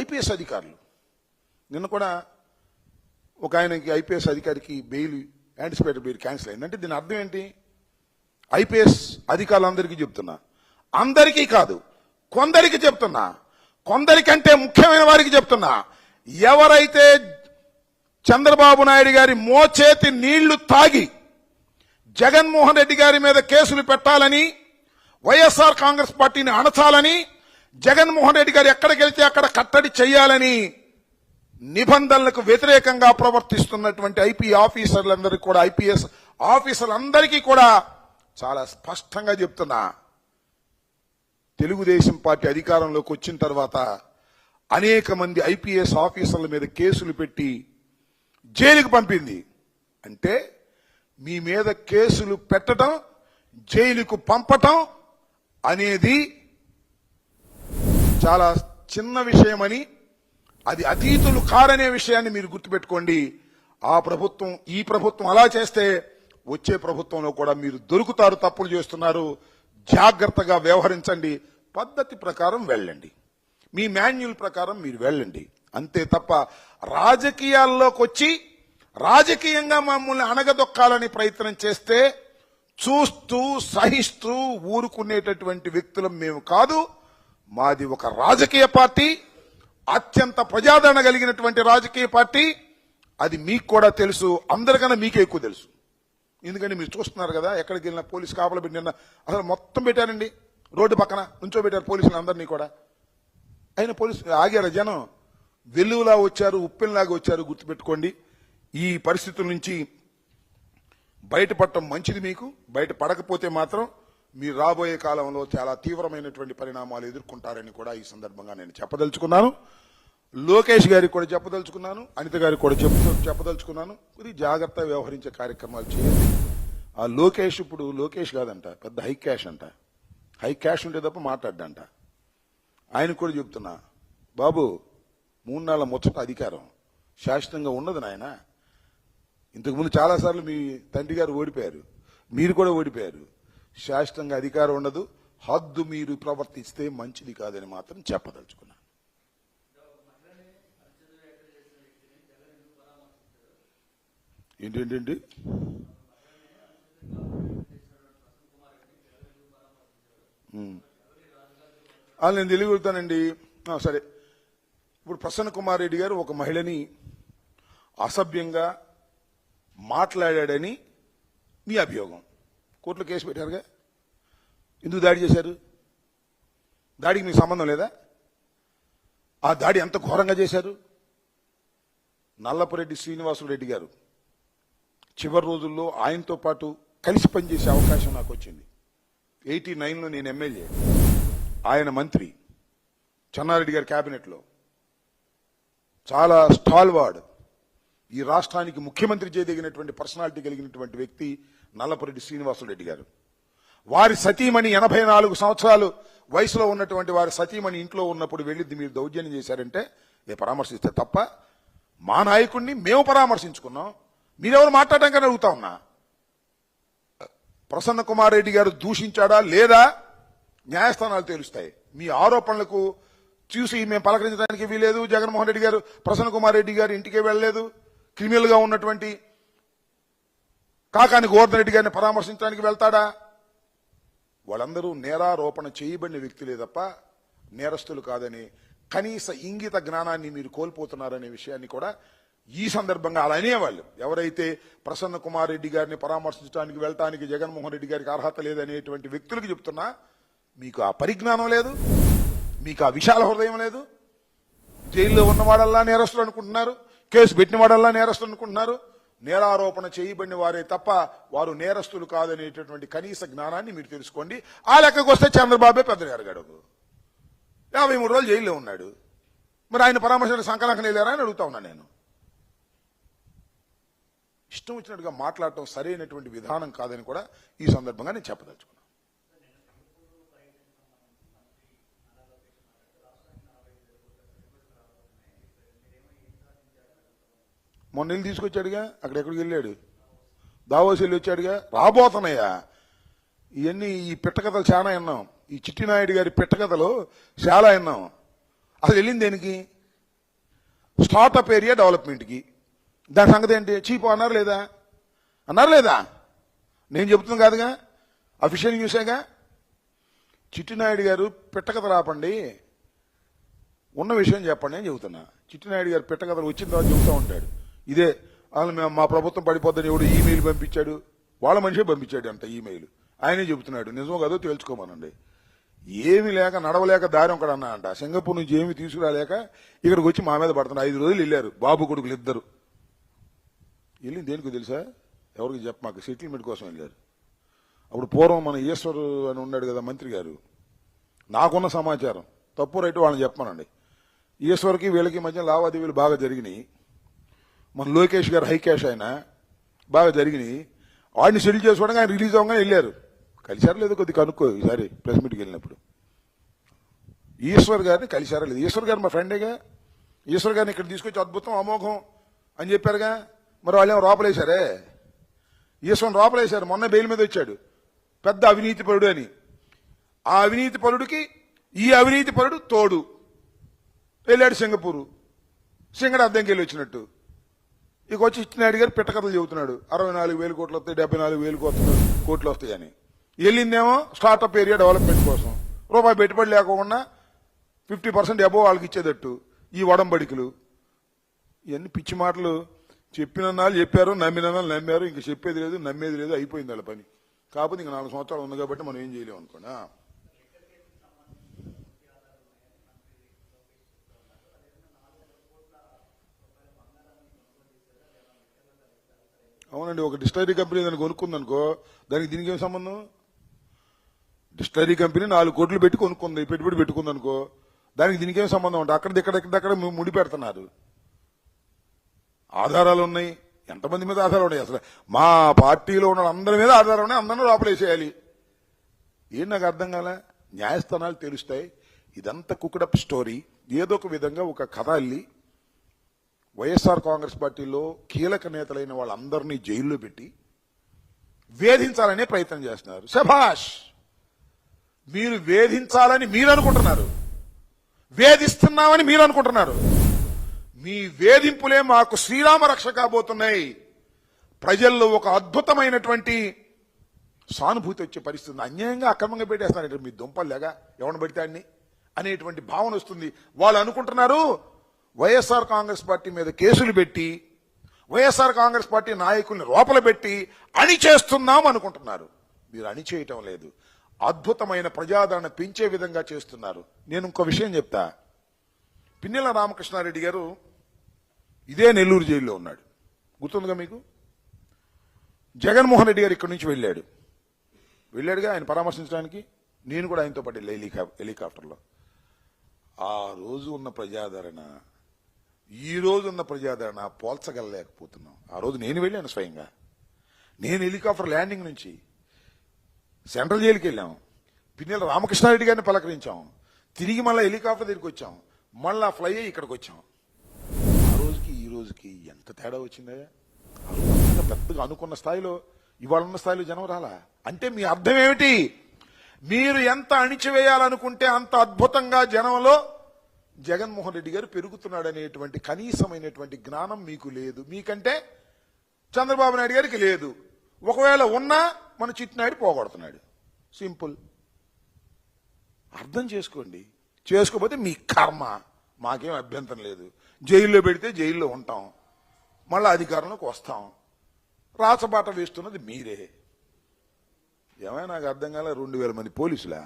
ఐపీఎస్ అధికారులు, నిన్న కూడా ఒక ఆయనకి ఐపీఎస్ అధికారికి బెయిల్, యాంటిసిపేటరీ బెయిల్ క్యాన్సిల్ అయిందంటే దీని అర్థం ఏంటి? ఐపీఎస్ అధికారులందరికీ చెప్తున్నా, అందరికీ కాదు కొందరికి చెప్తున్నా, కొందరికంటే ముఖ్యమైన వారికి చెప్తున్నా, ఎవరైతే చంద్రబాబు నాయుడు గారి మోచేతి నీళ్లు తాగి జగన్మోహన్ రెడ్డి గారి మీద కేసులు పెట్టాలని, వైఎస్ఆర్ కాంగ్రెస్ పార్టీని అణచాలని, జగన్మోహన్ రెడ్డి గారు ఎక్కడికి వెళ్తే అక్కడ కట్టడి చేయాలని నిబంధనలకు వ్యతిరేకంగా ప్రవర్తిస్తున్నటువంటి ఐపీఎస్ ఆఫీసర్లందరికీ కూడా చాలా స్పష్టంగా చెప్తున్నా, తెలుగుదేశం పార్టీ అధికారంలోకి వచ్చిన తర్వాత అనేక మంది ఐపీఎస్ ఆఫీసర్ల మీద కేసులు పెట్టి జైలుకు పంపింది. అంటే మీ మీద కేసులు పెట్టడం, జైలుకు పంపటం అనేది చాలా చిన్న విషయమని, అది అతీతులు కారనే విషయాన్ని మీరు గుర్తుపెట్టుకోండి. ఆ ప్రభుత్వం, ఈ ప్రభుత్వం అలా చేస్తే వచ్చే ప్రభుత్వంలో కూడా మీరు దొరుకుతారు. తప్పులు చేస్తున్నారు, జాగ్రత్తగా వ్యవహరించండి, పద్ధతి ప్రకారం వెళ్ళండి, మీ మాన్యువల్ ప్రకారం మీరు వెళ్ళండి. అంతే తప్ప రాజకీయాల్లోకి వచ్చి రాజకీయంగా మమ్మల్ని అణగదొక్కాలని ప్రయత్నం చేస్తే చూస్తూ సహిస్తూ ఊరుకునేటటువంటి వ్యక్తులం మేము కాదు. మాది ఒక రాజకీయ పార్టీ, అత్యంత ప్రజాదరణ కలిగినటువంటి రాజకీయ పార్టీ. అది మీకు కూడా తెలుసు, అందరికన్నా మీకే ఎక్కువ తెలుసు. ఎందుకంటే మీరు చూస్తున్నారు కదా, ఎక్కడికి వెళ్ళినా పోలీసు కాపలా పెట్టిన అసలు మొత్తం పెట్టారండి, రోడ్డు పక్కన నుంచోబెట్టారు పోలీసులు అందరినీ కూడా. అయినా పోలీసులు ఆగారు, జనం వెల్లువలా వచ్చారు, ఉప్పెన్లాగా వచ్చారు. గుర్తుపెట్టుకోండి, ఈ పరిస్థితుల నుంచి బయటపడటం మంచిది. మీకు బయటపడకపోతే మాత్రం మీరు రాబోయే కాలంలో చాలా తీవ్రమైనటువంటి పరిణామాలు ఎదుర్కొంటారని కూడా ఈ సందర్భంగా నేను చెప్పదలుచుకున్నాను. లోకేష్ గారికి కూడా చెప్పదలుచుకున్నాను, అనిత గారికి కూడా చెప్పదలుచుకున్నాను. కొద్దిగా జాగ్రత్తగా వ్యవహరించే కార్యక్రమాలు చేయండి. ఆ లోకేష్ ఇప్పుడు లోకేష్ కాదంట, పెద్ద హై క్యాష్ అంట. హై క్యాష్ ఉంటే తప్ప మాట్లాడ్డంట. ఆయనకు కూడా చెప్తున్నా, బాబు 3 నెలల ముచ్చట అధికారం శాశ్వతంగా ఉండదు నాయన. ఇంతకుముందు చాలాసార్లు మీ తండ్రి గారు ఓడిపోయారు, మీరు కూడా ఓడిపోయారు. శాశ్వతంగా అధికారం ఉండదు, హద్దు మీరు ప్రవర్తిస్తే మంచిది కాదని మాత్రం చెప్పదలుచుకున్నాను. ఏంటండి? నేను తెలియగలుగుతానండి. సరే, ఇప్పుడు ప్రసన్న కుమార్ రెడ్డి గారు ఒక మహిళని అసభ్యంగా మాట్లాడాడని మీ అభియోగం, కోర్టులో కేసు పెట్టారుగా. ఎందుకు దాడి చేశారు? దాడికి మీకు సంబంధం లేదా? ఆ దాడి ఎంత ఘోరంగా చేశారు? నల్లపురెడ్డి శ్రీనివాసులరెడ్డి గారు చివరి రోజుల్లో ఆయనతో పాటు కలిసి పనిచేసే అవకాశం నాకు వచ్చింది. 89లో నేను ఎమ్మెల్యే, ఆయన మంత్రి, చెన్నారెడ్డి గారి క్యాబినెట్లో చాలా స్టాల్వార్డ్, ఈ రాష్ట్రానికి ముఖ్యమంత్రి చేయదగినటువంటి పర్సనాలిటీ కలిగినటువంటి వ్యక్తి నల్లపురెడ్డి శ్రీనివాసరెడ్డి గారు. వారి సతీమణి 84 సంవత్సరాలు వయసులో ఉన్నటువంటి వారి సతీమణి ఇంట్లో ఉన్నప్పుడు వెళ్ళి మీరు దౌర్జన్యం చేశారంటే పరామర్శిస్తే తప్ప, మా నాయకుడిని మేము పరామర్శించుకున్నాం, మీరెవరు మాట్లాడడానికి అడుగుతా ఉన్నా. ప్రసన్న కుమార్ రెడ్డి గారు దూషించాడా లేదా న్యాయస్థానాలు తేలుస్తాయి. మీ ఆరోపణలకు చూసి మేము పలకరించడానికి వీలేదు. జగన్మోహన్ రెడ్డి గారు ప్రసన్న కుమార్ రెడ్డి గారు ఇంటికే వెళ్ళలేదు. క్రిమినల్ గా ఉన్నటువంటి కాకాని గోవర్ధన్ రెడ్డి గారిని పరామర్శించడానికి వెళ్తాడా? వాళ్ళందరూ నేరారోపణ చేయబడిన వ్యక్తులే తప్ప నేరస్తులు కాదని కనీస ఇంగిత జ్ఞానాన్ని మీరు కోల్పోతున్నారనే విషయాన్ని కూడా ఈ సందర్భంగా అలా అనేవాళ్ళు. ఎవరైతే ప్రసన్న కుమార్ రెడ్డి గారిని పరామర్శించడానికి వెళ్ళటానికి జగన్మోహన్ రెడ్డి గారికి అర్హత లేదనేటువంటి వ్యక్తులకు చెప్తున్నా, మీకు ఆ పరిజ్ఞానం లేదు, మీకు ఆ విశాల హృదయం లేదు. జైల్లో ఉన్నవాడల్లా నేరస్తులు అనుకుంటున్నారు, కేసు పెట్టిన వాడల్లా నేరస్తులు అనుకుంటున్నారు. నేరారోపణ చేయబడిన వారే తప్ప వారు నేరస్తులు కాదనేటటువంటి కనీస జ్ఞానాన్ని మీరు తెలుసుకోండి. ఆ లెక్కకు వస్తే చంద్రబాబే పెద్ద నేరగాడు, 53 రోజులు జైల్లో ఉన్నాడు. మరి ఆయన పరామర్శించిన సంకలకం వెళ్ళారా అని అడుగుతా ఉన్నా నేను. ఇష్టం వచ్చినట్టుగా మాట్లాడటం సరైనటువంటి విధానం కాదని కూడా ఈ సందర్భంగా నేను చెప్పదలుచుకున్నాను. మొన్న వెళ్ళి తీసుకొచ్చాడుగా, అక్కడెక్కడికి వెళ్ళాడు, దావోస్ వెళ్ళి వచ్చాడుగా. రాబోతున్నాయా ఇవన్నీ? ఈ పిట్టకథలు చాలా విన్నాం, ఈ చిట్టినాయుడు గారి పిట్టకథలు చాలా విన్నాం. అసలు వెళ్ళింది దేనికి? స్టార్టప్ ఏరియా డెవలప్మెంట్కి. దాని సంగతి ఏంటి? చీప్ అన్నారు లేదా? అన్నారు లేదా? నేను చెబుతుంది కాదుగా, అఫీషియల్ న్యూసేగా. చిట్టినాయుడు గారు పిట్టకథ రాపండి, ఉన్న విషయం చెప్పండి అని చెబుతున్నా. చిట్టినాయుడు గారు పిట్టకథలు వచ్చిన తర్వాత చెబుతూ ఉంటాడు. ఇదే వాళ్ళు మా ప్రభుత్వం పడిపోద్దని ఎవడు ఈమెయిల్ పంపించాడు, వాళ్ళ మనిషే పంపించాడు అంట ఈమెయిల్. ఆయనే చెబుతున్నాడు, నిజమో కాదో తేల్చుకోమనండి. ఏమి లేక నడవలేక దారి ఒకడు అన్నా అంట. సింగపూర్ నుంచి ఏమి తీసుకురాలేక ఇక్కడికి వచ్చి మా మీద పడుతున్నారు. 5 రోజులు వెళ్ళారు బాబు కొడుకులు ఇద్దరు. వెళ్ళింది దేనికి తెలుసా? ఎవరికి చెప్ప మాకు సెటిల్మెంట్ కోసం వెళ్ళారు. అప్పుడు పూర్వం మన ఈశ్వర్ అని ఉన్నాడు కదా మంత్రి గారు, నాకున్న సమాచారం తప్పు రైట్ వాళ్ళని చెప్పమనండి. ఈశ్వర్కి వీళ్ళకి మధ్య లావాదేవీలు బాగా జరిగినాయి. మన లోకేష్ గారు హై క్యాష్ ఆయన బాగా జరిగినాయి. వాడిని సెటిల్ చేసుకోవడానికి ఆయన రిలీజ్ అవ్వగానే వెళ్ళారు. కలిశారా లేదు కొద్దిగా కనుక్కో ఈసారి ప్రెస్ మీట్కి వెళ్ళినప్పుడు. ఈశ్వర్ గారిని కలిశారా లేదు? ఈశ్వర్ గారు మా ఫ్రెండేగా. ఈశ్వర్ గారిని ఇక్కడ తీసుకొచ్చి అద్భుతం అమోఘం అని చెప్పారుగా. మరి వాళ్ళు ఏమో రోపలేశారే, ఈశ్వర్ రోపలేశారు. మొన్న బెయిల్ మీద వచ్చాడు, పెద్ద అవినీతి పరుడు అని. ఆ అవినీతి పరుడికి ఈ అవినీతి పరుడు తోడు వెళ్ళాడు సింగపూరు. సింగడ అద్దెంకి వెళ్ళి వచ్చినట్టు ఇక వచ్చి ఇచ్చినాయుడు గారు పిట్టకథలు చెబుతున్నాడు. 64,000 కోట్లు వస్తాయి, 74,000 కోట్లు వస్తాయని. వెళ్ళిందేమో స్టార్టప్ ఏరియా డెవలప్మెంట్ కోసం. రూపాయి పెట్టుబడి లేకుండా 50% అబోవ్ వాళ్ళకి ఇచ్చేటట్టు ఈ వడంబడికలు. ఇవన్నీ పిచ్చి మాటలు. చెప్పినన్నాళ్ళు చెప్పారు, నమ్మినన్నాళ్ళు నమ్మారు. ఇంక చెప్పేది లేదు, నమ్మేది లేదు, అయిపోయింది వాళ్ళ పని. కాకపోతే ఇంక 4 సంవత్సరాలు ఉంది కాబట్టి మనం ఏం చేయలేము అనుకోండి. అవునండి, ఒక డిస్టరీ కంపెనీ దాన్ని కొనుక్కుందనుకో, దానికి దీనికి ఏం సంబంధం? డిస్టరీ కంపెనీ 4 కోట్లు పెట్టి కొనుక్కుంది, పెట్టుబడి పెట్టుకుందనుకో, దానికి దీనికి ఏం సంబంధం ఉంటుంది? అక్కడ ముడి పెడుతున్నారు. ఆధారాలు ఉన్నాయి. ఎంతమంది మీద ఆధారాలు ఉన్నాయి? అసలు మా పార్టీలో ఉన్న అందరి మీద ఆధారాలు ఉన్నాయి, అందరినీ లోపలేసేయాలి. ఏం నాకు అర్థం కాలే. న్యాయస్థానాలు తెలుస్తాయి. ఇదంతా కుక్కడప్ స్టోరీ. ఏదో ఒక విధంగా ఒక కథ అల్లి వైఎస్ఆర్ కాంగ్రెస్ పార్టీలో కీలక నేతలైన వాళ్ళందరినీ జైల్లో పెట్టి వేధించాలనే ప్రయత్నం చేస్తున్నారు. శభాష్, మీరు వేధించాలని మీరు అనుకుంటున్నారు, వేధిస్తున్నామని మీరు అనుకుంటున్నారు. మీ వేధింపులే మాకు శ్రీరామ రక్ష కాబోతున్నాయి. ప్రజల్లో ఒక అద్భుతమైనటువంటి సానుభూతి వచ్చే పరిస్థితి. అన్యాయంగా అక్రమంగా పెట్టేస్తున్నారు మీ దుంపల్లేగా ఎవరిని పడితే అన్ని అనేటువంటి భావన వస్తుంది. వాళ్ళు అనుకుంటున్నారు వైఎస్ఆర్ కాంగ్రెస్ పార్టీ మీద కేసులు పెట్టి వైఎస్ఆర్ కాంగ్రెస్ పార్టీ నాయకుల్ని లోపల పెట్టి అణిచేస్తున్నాం అనుకుంటున్నారు. మీరు అణిచేయటం లేదు, అద్భుతమైన ప్రజాదరణ పెంచే విధంగా చేస్తున్నారు. నేను ఇంకో విషయం చెప్తా. పిన్నెల రామకృష్ణారెడ్డి గారు ఇదే నెల్లూరు జైల్లో ఉన్నాడు, గుర్తుందిగా మీకు. జగన్మోహన్ రెడ్డి గారు ఇక్కడి నుంచి వెళ్ళాడుగా ఆయన పరామర్శించడానికి. నేను కూడా ఆయనతో పాటు హెలికాప్టర్లో. ఆ రోజు ఉన్న ప్రజాదరణ ఈ రోజు ఉన్న ప్రజాదరణ పోల్చగలలేకపోతున్నాం. ఆ రోజు నేను వెళ్ళాను స్వయంగా. నేను హెలికాప్టర్ ల్యాండింగ్ నుంచి సెంట్రల్ జైలుకి వెళ్ళాం. పిన్నెల రామకృష్ణారెడ్డి గారిని పలకరించాం. తిరిగి మళ్ళీ హెలికాప్టర్ దగ్గరికి వచ్చాం. మళ్ళా ఫ్లై అయ్యి ఇక్కడికి వచ్చాం. ఆ రోజుకి ఈ రోజుకి ఎంత తేడా వచ్చిందా? ఆ రోజు పెద్దగా అనుకున్న స్థాయిలో ఇవాళ ఉన్న స్థాయిలో జనం రాలా. అంటే మీ అర్థం ఏమిటి? మీరు ఎంత అణిచివేయాలనుకుంటే అంత అద్భుతంగా జనంలో జగన్మోహన్ రెడ్డి గారు పెరుగుతున్నాడనేటువంటి కనీసమైనటువంటి జ్ఞానం మీకు లేదు. మీకంటే చంద్రబాబు నాయుడు గారికి లేదు. ఒకవేళ ఉన్నా మన చిట్టినాయుడు పోగొడుతున్నాడు. సింపుల్. అర్థం చేసుకోండి. చేసుకోకపోతే మీ కర్మ. మాకేం అభ్యంతరం లేదు. జైల్లో పెడితే జైల్లో ఉంటాం, మళ్ళీ అధికారంలోకి వస్తాం. రాచబాట వేస్తున్నది మీరే. ఏమైనా నాకు అర్థం కాలే. 2000 మంది పోలీసులా?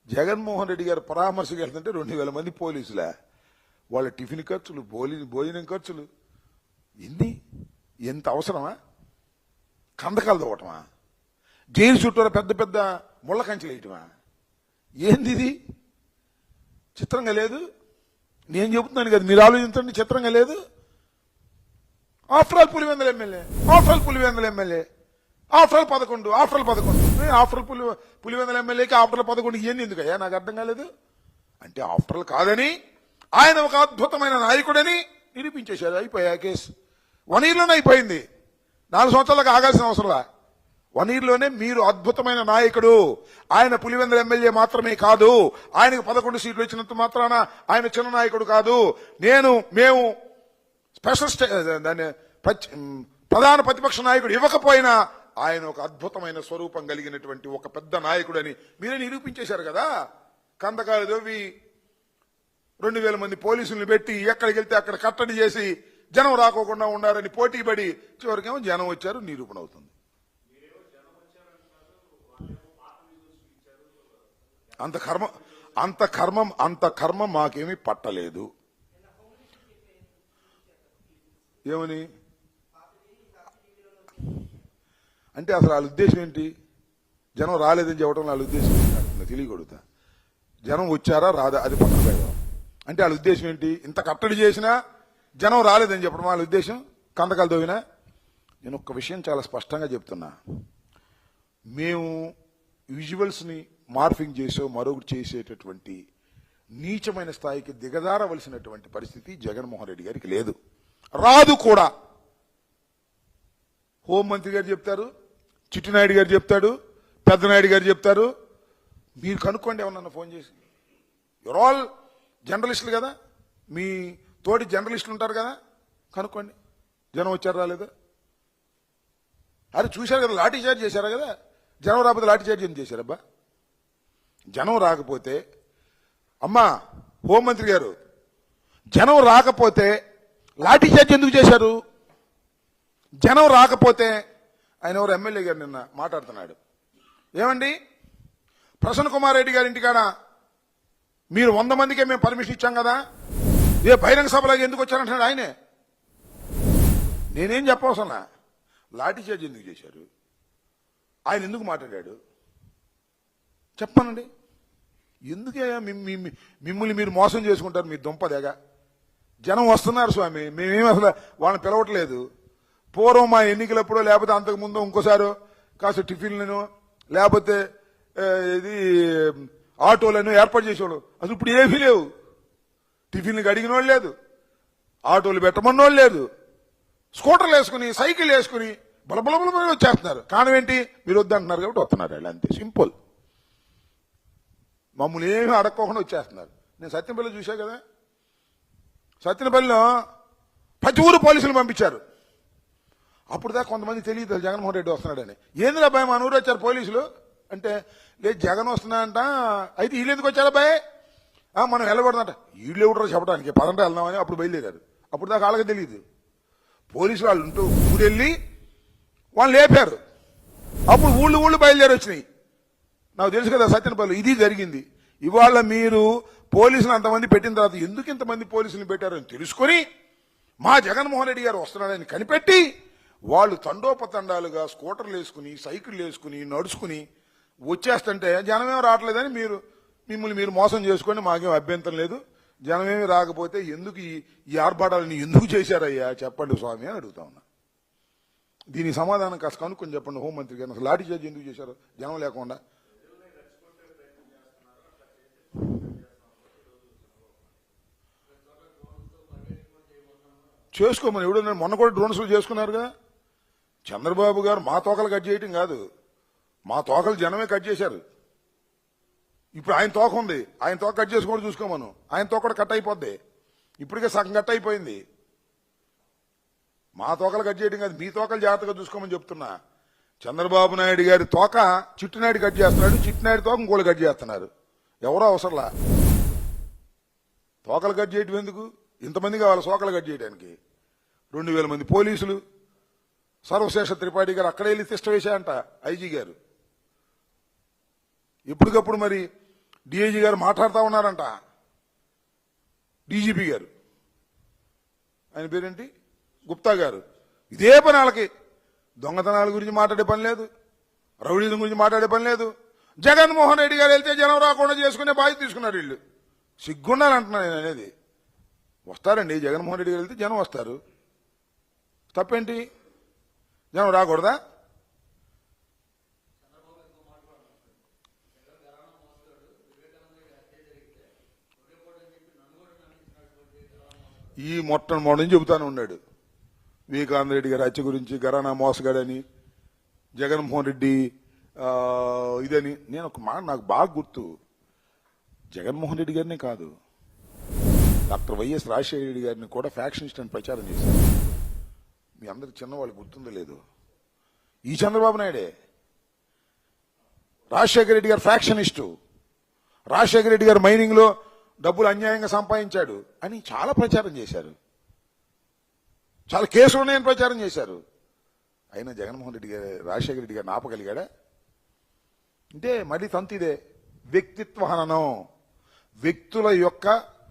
జగన్మోహన్ రెడ్డి గారు పరామర్శకు వెళ్తుంటే 2000 మంది పోలీసులా? వాళ్ళ టిఫిన్ ఖర్చులు, భోజనం ఖర్చులు, ఎన్ని? ఎంత అవసరమా? కందకాలు తవ్వటమా? జైలు చుట్టూరా పెద్ద పెద్ద ముళ్ళ కంచెలు వేయటమా? ఏంది ఇది? చిత్రంగా లేదు? నేను చెబుతున్నాను కదా, మీరు ఆలోచించండి. చిత్రంగా లేదు? After all Pulivendula MLA, after all Pulivendula MLA, after all 11, after all 11, after Pulivendula ఎమ్మెల్యేకి ఆఫ్టర్ 11 ఇవన్నీ ఎందుకయ్యా? నాకు అర్థం కాలేదు. అంటే ఆఫ్టర్ ఆల్ కాదని, ఆయన ఒక అద్భుతమైన నాయకుడని నిరూపించేశారు. అయిపోయా కేసు. 1 ఇయర్లోనే అయిపోయింది. 4 సంవత్సరాలకు ఆగాల్సిన అవసరంలా. 1 ఇయర్లోనే మీరు అద్భుతమైన నాయకుడు. ఆయన పులివెందుల ఎమ్మెల్యే మాత్రమే కాదు, ఆయనకు 11 సీట్లు వచ్చినంత మాత్రాన ఆయన చిన్న నాయకుడు కాదు. మేము స్పెషల్ దాన్ని ప్రధాన ప్రతిపక్ష నాయకుడు ఇవ్వకపోయినా ఆయన ఒక అద్భుతమైన స్వరూపం కలిగినటువంటి ఒక పెద్ద నాయకుడు అని మీరే నిరూపించేశారు కదా. కందకాలు దొవ్వి 2000 మంది పోలీసులను పెట్టి ఎక్కడికి వెళ్తే అక్కడ కట్టడి చేసి జనం రాకోకుండా ఉన్నారని పోటీ పడి చివరికేమో జనం వచ్చారు. నిరూపణ అవుతుంది. అంత కర్మ మాకేమీ పట్టలేదు. ఏమని అంటే అసలు వాళ్ళ ఉద్దేశం ఏంటి? జనం రాలేదని చెప్పడం వాళ్ళ ఉద్దేశం ఏంటి? తెలియకూడదా? జనం వచ్చారా రాదా అది పక్కన పెడదాం. అంటే వాళ్ళ ఉద్దేశం ఏంటి? ఇంత కట్టడి చేసినా జనం రాలేదని చెప్పడం వాళ్ళ ఉద్దేశం? కందకాలు తోవినా? నేను ఒక్క విషయం చాలా స్పష్టంగా చెప్తున్నా. మేము విజువల్స్ని మార్ఫింగ్ చేసో మరొకటి చేసేటటువంటి నీచమైన స్థాయికి దిగజారవలసినటువంటి పరిస్థితి జగన్మోహన్ రెడ్డి గారికి లేదు, రాదు కూడా. హోంమంత్రి గారు చెప్తారు, చిట్టినాయుడు గారు చెప్తాడు, పెద్దనాయుడు గారు చెప్తారు. మీరు కనుక్కోండి ఏమన్నా ఫోన్ చేసి. యువర్ ఆల్ జర్నలిస్టులు కదా, మీ తోటి జర్నలిస్టులు ఉంటారు కదా, కనుక్కోండి జనం వచ్చారు రాలేదా. అరే చూశారు కదా, లాఠీ చార్జ్ చేశారా కదా. జనం రాకపోతే లాఠీ చార్జ్ ఏం చేశారబ్బా? జనం రాకపోతే, అమ్మా హోంమంత్రి గారు, జనం రాకపోతే లాఠీ చార్జ్ ఎందుకు చేశారు? జనం రాకపోతే ఆయన ఎవరు ఎమ్మెల్యే గారు నిన్న మాట్లాడుతున్నాడు. ఏమండి, ప్రసన్న కుమార్ రెడ్డి గారి ఇంటికాడ మీరు 100 మందికే మేము పర్మిషన్ ఇచ్చాం కదా, ఏ బహిరంగ సభలాగా ఎందుకు వచ్చారంటున్నాడు ఆయనే. నేనేం చెప్పవసలా. లాఠీ చార్జ్ ఎందుకు చేశారు? ఆయన ఎందుకు మాట్లాడాడు చెప్పానండి. ఎందుకే మిమ్మల్ని మీరు మోసం చేసుకుంటారు? మీ దుంపదేగా. జనం వస్తున్నారు స్వామి, మేమేమి అసలు వాళ్ళని పిలవట్లేదు. పూర్వం మా ఎన్నికలప్పుడో లేకపోతే అంతకు ముందు ఇంకోసారి కాస్త టిఫిన్లను లేకపోతే ఇది ఆటోలను ఏర్పాటు చేసేవాళ్ళు. అసలు ఇప్పుడు ఏమీ లేవు. టిఫిన్లకు అడిగిన వాళ్ళు లేదు, ఆటోలు పెట్టమన్నోళ్ళు లేదు. స్కూటర్లు వేసుకుని సైకిల్ వేసుకుని బలబలబల వచ్చేస్తున్నారు. కారణం ఏంటి? మీరు వద్దంటున్నారు కాబట్టి వస్తున్నారు వాళ్ళు, అంతే సింపుల్. మమ్మల్ని ఏమీ అడక్కోకుండా వచ్చేస్తున్నారు. నేను సత్యనపల్లి చూసా కదా, సత్యనపల్లిలో ప్రతి ఊరు పోలీసులు పంపించారు. అప్పుడు దాకా కొంతమంది తెలియదు జగన్మోహన్ రెడ్డి వస్తున్నాడని. ఏంది అబ్బాయి మన ఊరు వచ్చారు పోలీసులు అంటే, లేదు జగన్ వస్తున్నాడంట. అయితే వీళ్ళు ఎందుకు వచ్చారు అబ్బాయి? మనం వెళ్ళకూడదంట. వీళ్ళు ఎవడో చెప్పడానికి పదంట వెళ్దామని అప్పుడు బయలుదేరారు. అప్పుడు దాకా వాళ్ళకి తెలియదు. పోలీసులు వాళ్ళు ఉంటూ ఊరెళ్ళి వాళ్ళు లేపారు. అప్పుడు ఊళ్ళు బయలుదేరి వచ్చినాయి. నాకు తెలుసు కదా సత్యనపల్లి ఇది జరిగింది. ఇవాళ మీరు పోలీసులు అంతమంది పెట్టిన తర్వాత ఎందుకు ఇంతమంది పోలీసులు పెట్టారని తెలుసుకొని మా జగన్మోహన్ రెడ్డి గారు వస్తున్నాడని కనిపెట్టి వాళ్ళు తండోపతండాలుగా స్కూటర్లు వేసుకుని సైకిళ్ళు వేసుకుని నడుచుకుని వచ్చేస్తుంటే జనమేం రావట్లేదని మిమ్మల్ని మీరు మోసం చేసుకొని మాకేం అభ్యంతరం లేదు, జనమేమి రాకపోతే ఎందుకు ఈ ఆర్భాటాలను ఎందుకు చేశారయ్యా చెప్పండి స్వామి అని అడుగుతా ఉన్నా. దీనికి సమాధానం కాస్త కనుక్కొని చెప్పండి హోంమంత్రి గారిని. అసలు లాఠీ చార్జ్ ఎందుకు చేశారు జనం లేకుండా? చేసుకోమని ఎవడో మొన్న కూడా డ్రోన్స్ చేసుకున్నారుగా. చంద్రబాబు గారు మా తోకలు కట్ చేయటం కాదు, మా తోకలు జనమే కట్ చేశారు. ఇప్పుడు ఆయన తోక ఉంది, ఆయన తోక కట్ చేసుకోవడం చూసుకోమను. ఆయన తోక కూడా కట్ అయిపోద్ది, ఇప్పటికే సగం కట్ అయిపోయింది. మా తోకలు కట్ చేయడం కాదు, మీ తోకలు జాగ్రత్తగా చూసుకోమని చెప్తున్నా. చంద్రబాబు నాయుడు గారి తోక చిట్టినాయుడు కట్ చేస్తున్నాడు, చిట్టినాయుడు తోక ఇంకోళ్ళు కట్ చేస్తున్నారు. ఎవరో అవసరంలా తోకలు కట్ చేయటం ఎందుకు? ఇంతమంది కావాలి తోకలు కట్ చేయడానికి. 2000 మంది పోలీసులు, సర్వశేష త్రిపాఠి గారు అక్కడే వెళ్ళి తిష్ట వేశాయంట ఐజీ గారు. ఎప్పటికప్పుడు మరి డిఐజీ గారు మాట్లాడుతూ ఉన్నారంట. డీజీపీ గారు, ఆయన పేరేంటి, గుప్తా గారు, ఇదే పని వాళ్ళకి. దొంగతనాల గురించి మాట్లాడే పని లేదు, రౌడీజం గురించి మాట్లాడే పని లేదు. జగన్మోహన్ రెడ్డి గారు వెళ్తే జనం రాకుండా చేసుకునే బాధ్యత తీసుకున్నారు వీళ్ళు. సిగ్గుండాలంటున్నా నేను అనేది. వస్తారండి జగన్మోహన్ రెడ్డి గారు వెళ్తే జనం వస్తారు, తప్పేంటి? జనం రాకూడదా? ఈ మొట్టమొదటి చెబుతాను ఉన్నాడు వివేకానంద రెడ్డి గారి హత్య గురించి, గరానా మోసగాడని, జగన్మోహన్ రెడ్డి ఇదని. నేను ఒక మాట నాకు బాగా గుర్తు, జగన్మోహన్ రెడ్డి గారినే కాదు, డాక్టర్ వైఎస్ రాజశేఖర రెడ్డి గారిని కూడా ఫ్యాక్షనిస్ట్ అని ప్రచారం చేశారు. మీ అందరికి చిన్నవాళ్ళు గుర్తుందో లేదు. ఈ చంద్రబాబు నాయుడే రాజశేఖర రెడ్డి గారు ఫ్యాక్షనిస్టు, రాజశేఖర రెడ్డి గారు మైనింగ్ లో డబ్బులు అన్యాయంగా సంపాదించాడు అని చాలా ప్రచారం చేశారు, చాలా కేసులు ఉన్నాయని ప్రచారం చేశారు. అయినా జగన్మోహన్ రెడ్డి గారు రాజశేఖర రెడ్డి గారిని ఆపగలిగాడా? అంటే మళ్ళీ తంతిదే, వ్యక్తిత్వ హననం. వ్యక్తుల యొక్క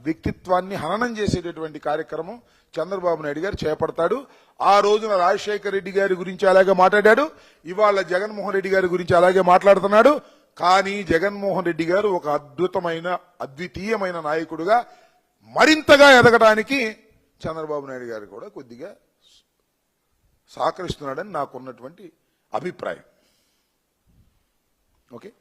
వ్యక్తిత్వాన్ని హననం చేసేటటువంటి కార్యక్రమం చంద్రబాబు నాయుడు గారు చేపడతాడు. ఆ రోజున రాజశేఖర రెడ్డి గారి గురించి అలాగే మాట్లాడాడు, ఇవాళ జగన్మోహన్ రెడ్డి గారి గురించి అలాగే మాట్లాడుతున్నాడు. కానీ జగన్మోహన్ రెడ్డి గారు ఒక అద్వితీయమైన నాయకుడుగా మరింతగా ఎదగడానికి చంద్రబాబు నాయుడు గారు కూడా కొద్దిగా సహకరిస్తున్నాడని నాకున్నటువంటి అభిప్రాయం. ఓకే,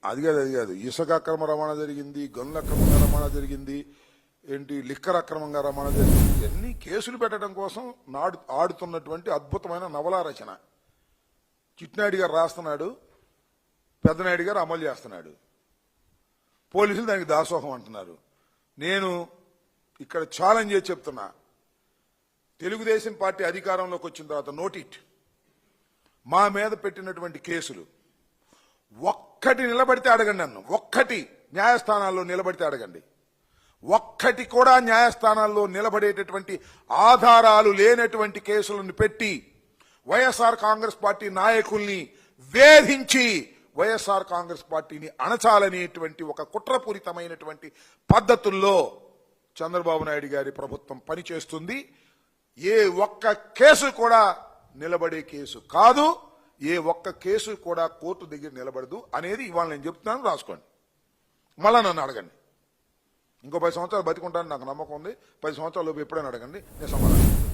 అది కాదు ఇసుక అక్రమ రవాణా జరిగింది, గనుల అక్రమంగా రవాణా జరిగింది, ఏంటి లిక్కర్ అక్రమంగా రవాణా జరిగింది. ఇవన్నీ కేసులు పెట్టడం కోసం ఆడుతున్నటువంటి అద్భుతమైన నవలా రచన. చిట్నాయుడు గారు రాస్తున్నాడు, పెద్దనాయుడు గారు అమలు చేస్తున్నాడు, పోలీసులు దానికి దాసోహం అంటున్నారు. నేను ఇక్కడ ఛాలెంజ్ చేసి చెప్తున్నా, తెలుగుదేశం పార్టీ అధికారంలోకి వచ్చిన తర్వాత నోటిట్ మా మీద పెట్టినటువంటి కేసులు ఒక్కటి నిలబడితే అడగండి, నన్ను ఒక్కటి న్యాయస్థానాల్లో నిలబడితే అడగండి. ఒక్కటి కూడా న్యాయస్థానాల్లో నిలబడేటటువంటి ఆధారాలు లేనటువంటి కేసులను పెట్టి వైఎస్ఆర్ కాంగ్రెస్ పార్టీ నాయకుల్ని వేధించి వైఎస్ఆర్ కాంగ్రెస్ పార్టీని అణచాలనేటువంటి ఒక కుట్రపూరితమైనటువంటి పద్ధతుల్లో చంద్రబాబు నాయుడు గారి ప్రభుత్వం పనిచేస్తుంది. ఏ ఒక్క కేసు కూడా నిలబడే కేసు కాదు, ఏ ఒక్క కేసు కూడా కోర్టు దగ్గర నిలబడదు అనేది ఇవాళ నేను చెప్తున్నాను, రాసుకోండి. మళ్ళా నన్ను అడగండి, ఇంకో 10 సంవత్సరాలు బతికుంటాను నాకు నమ్మకం ఉంది. 10 సంవత్సరాల లోపు ఎప్పుడైనా అడగండి, నేను సమాధానం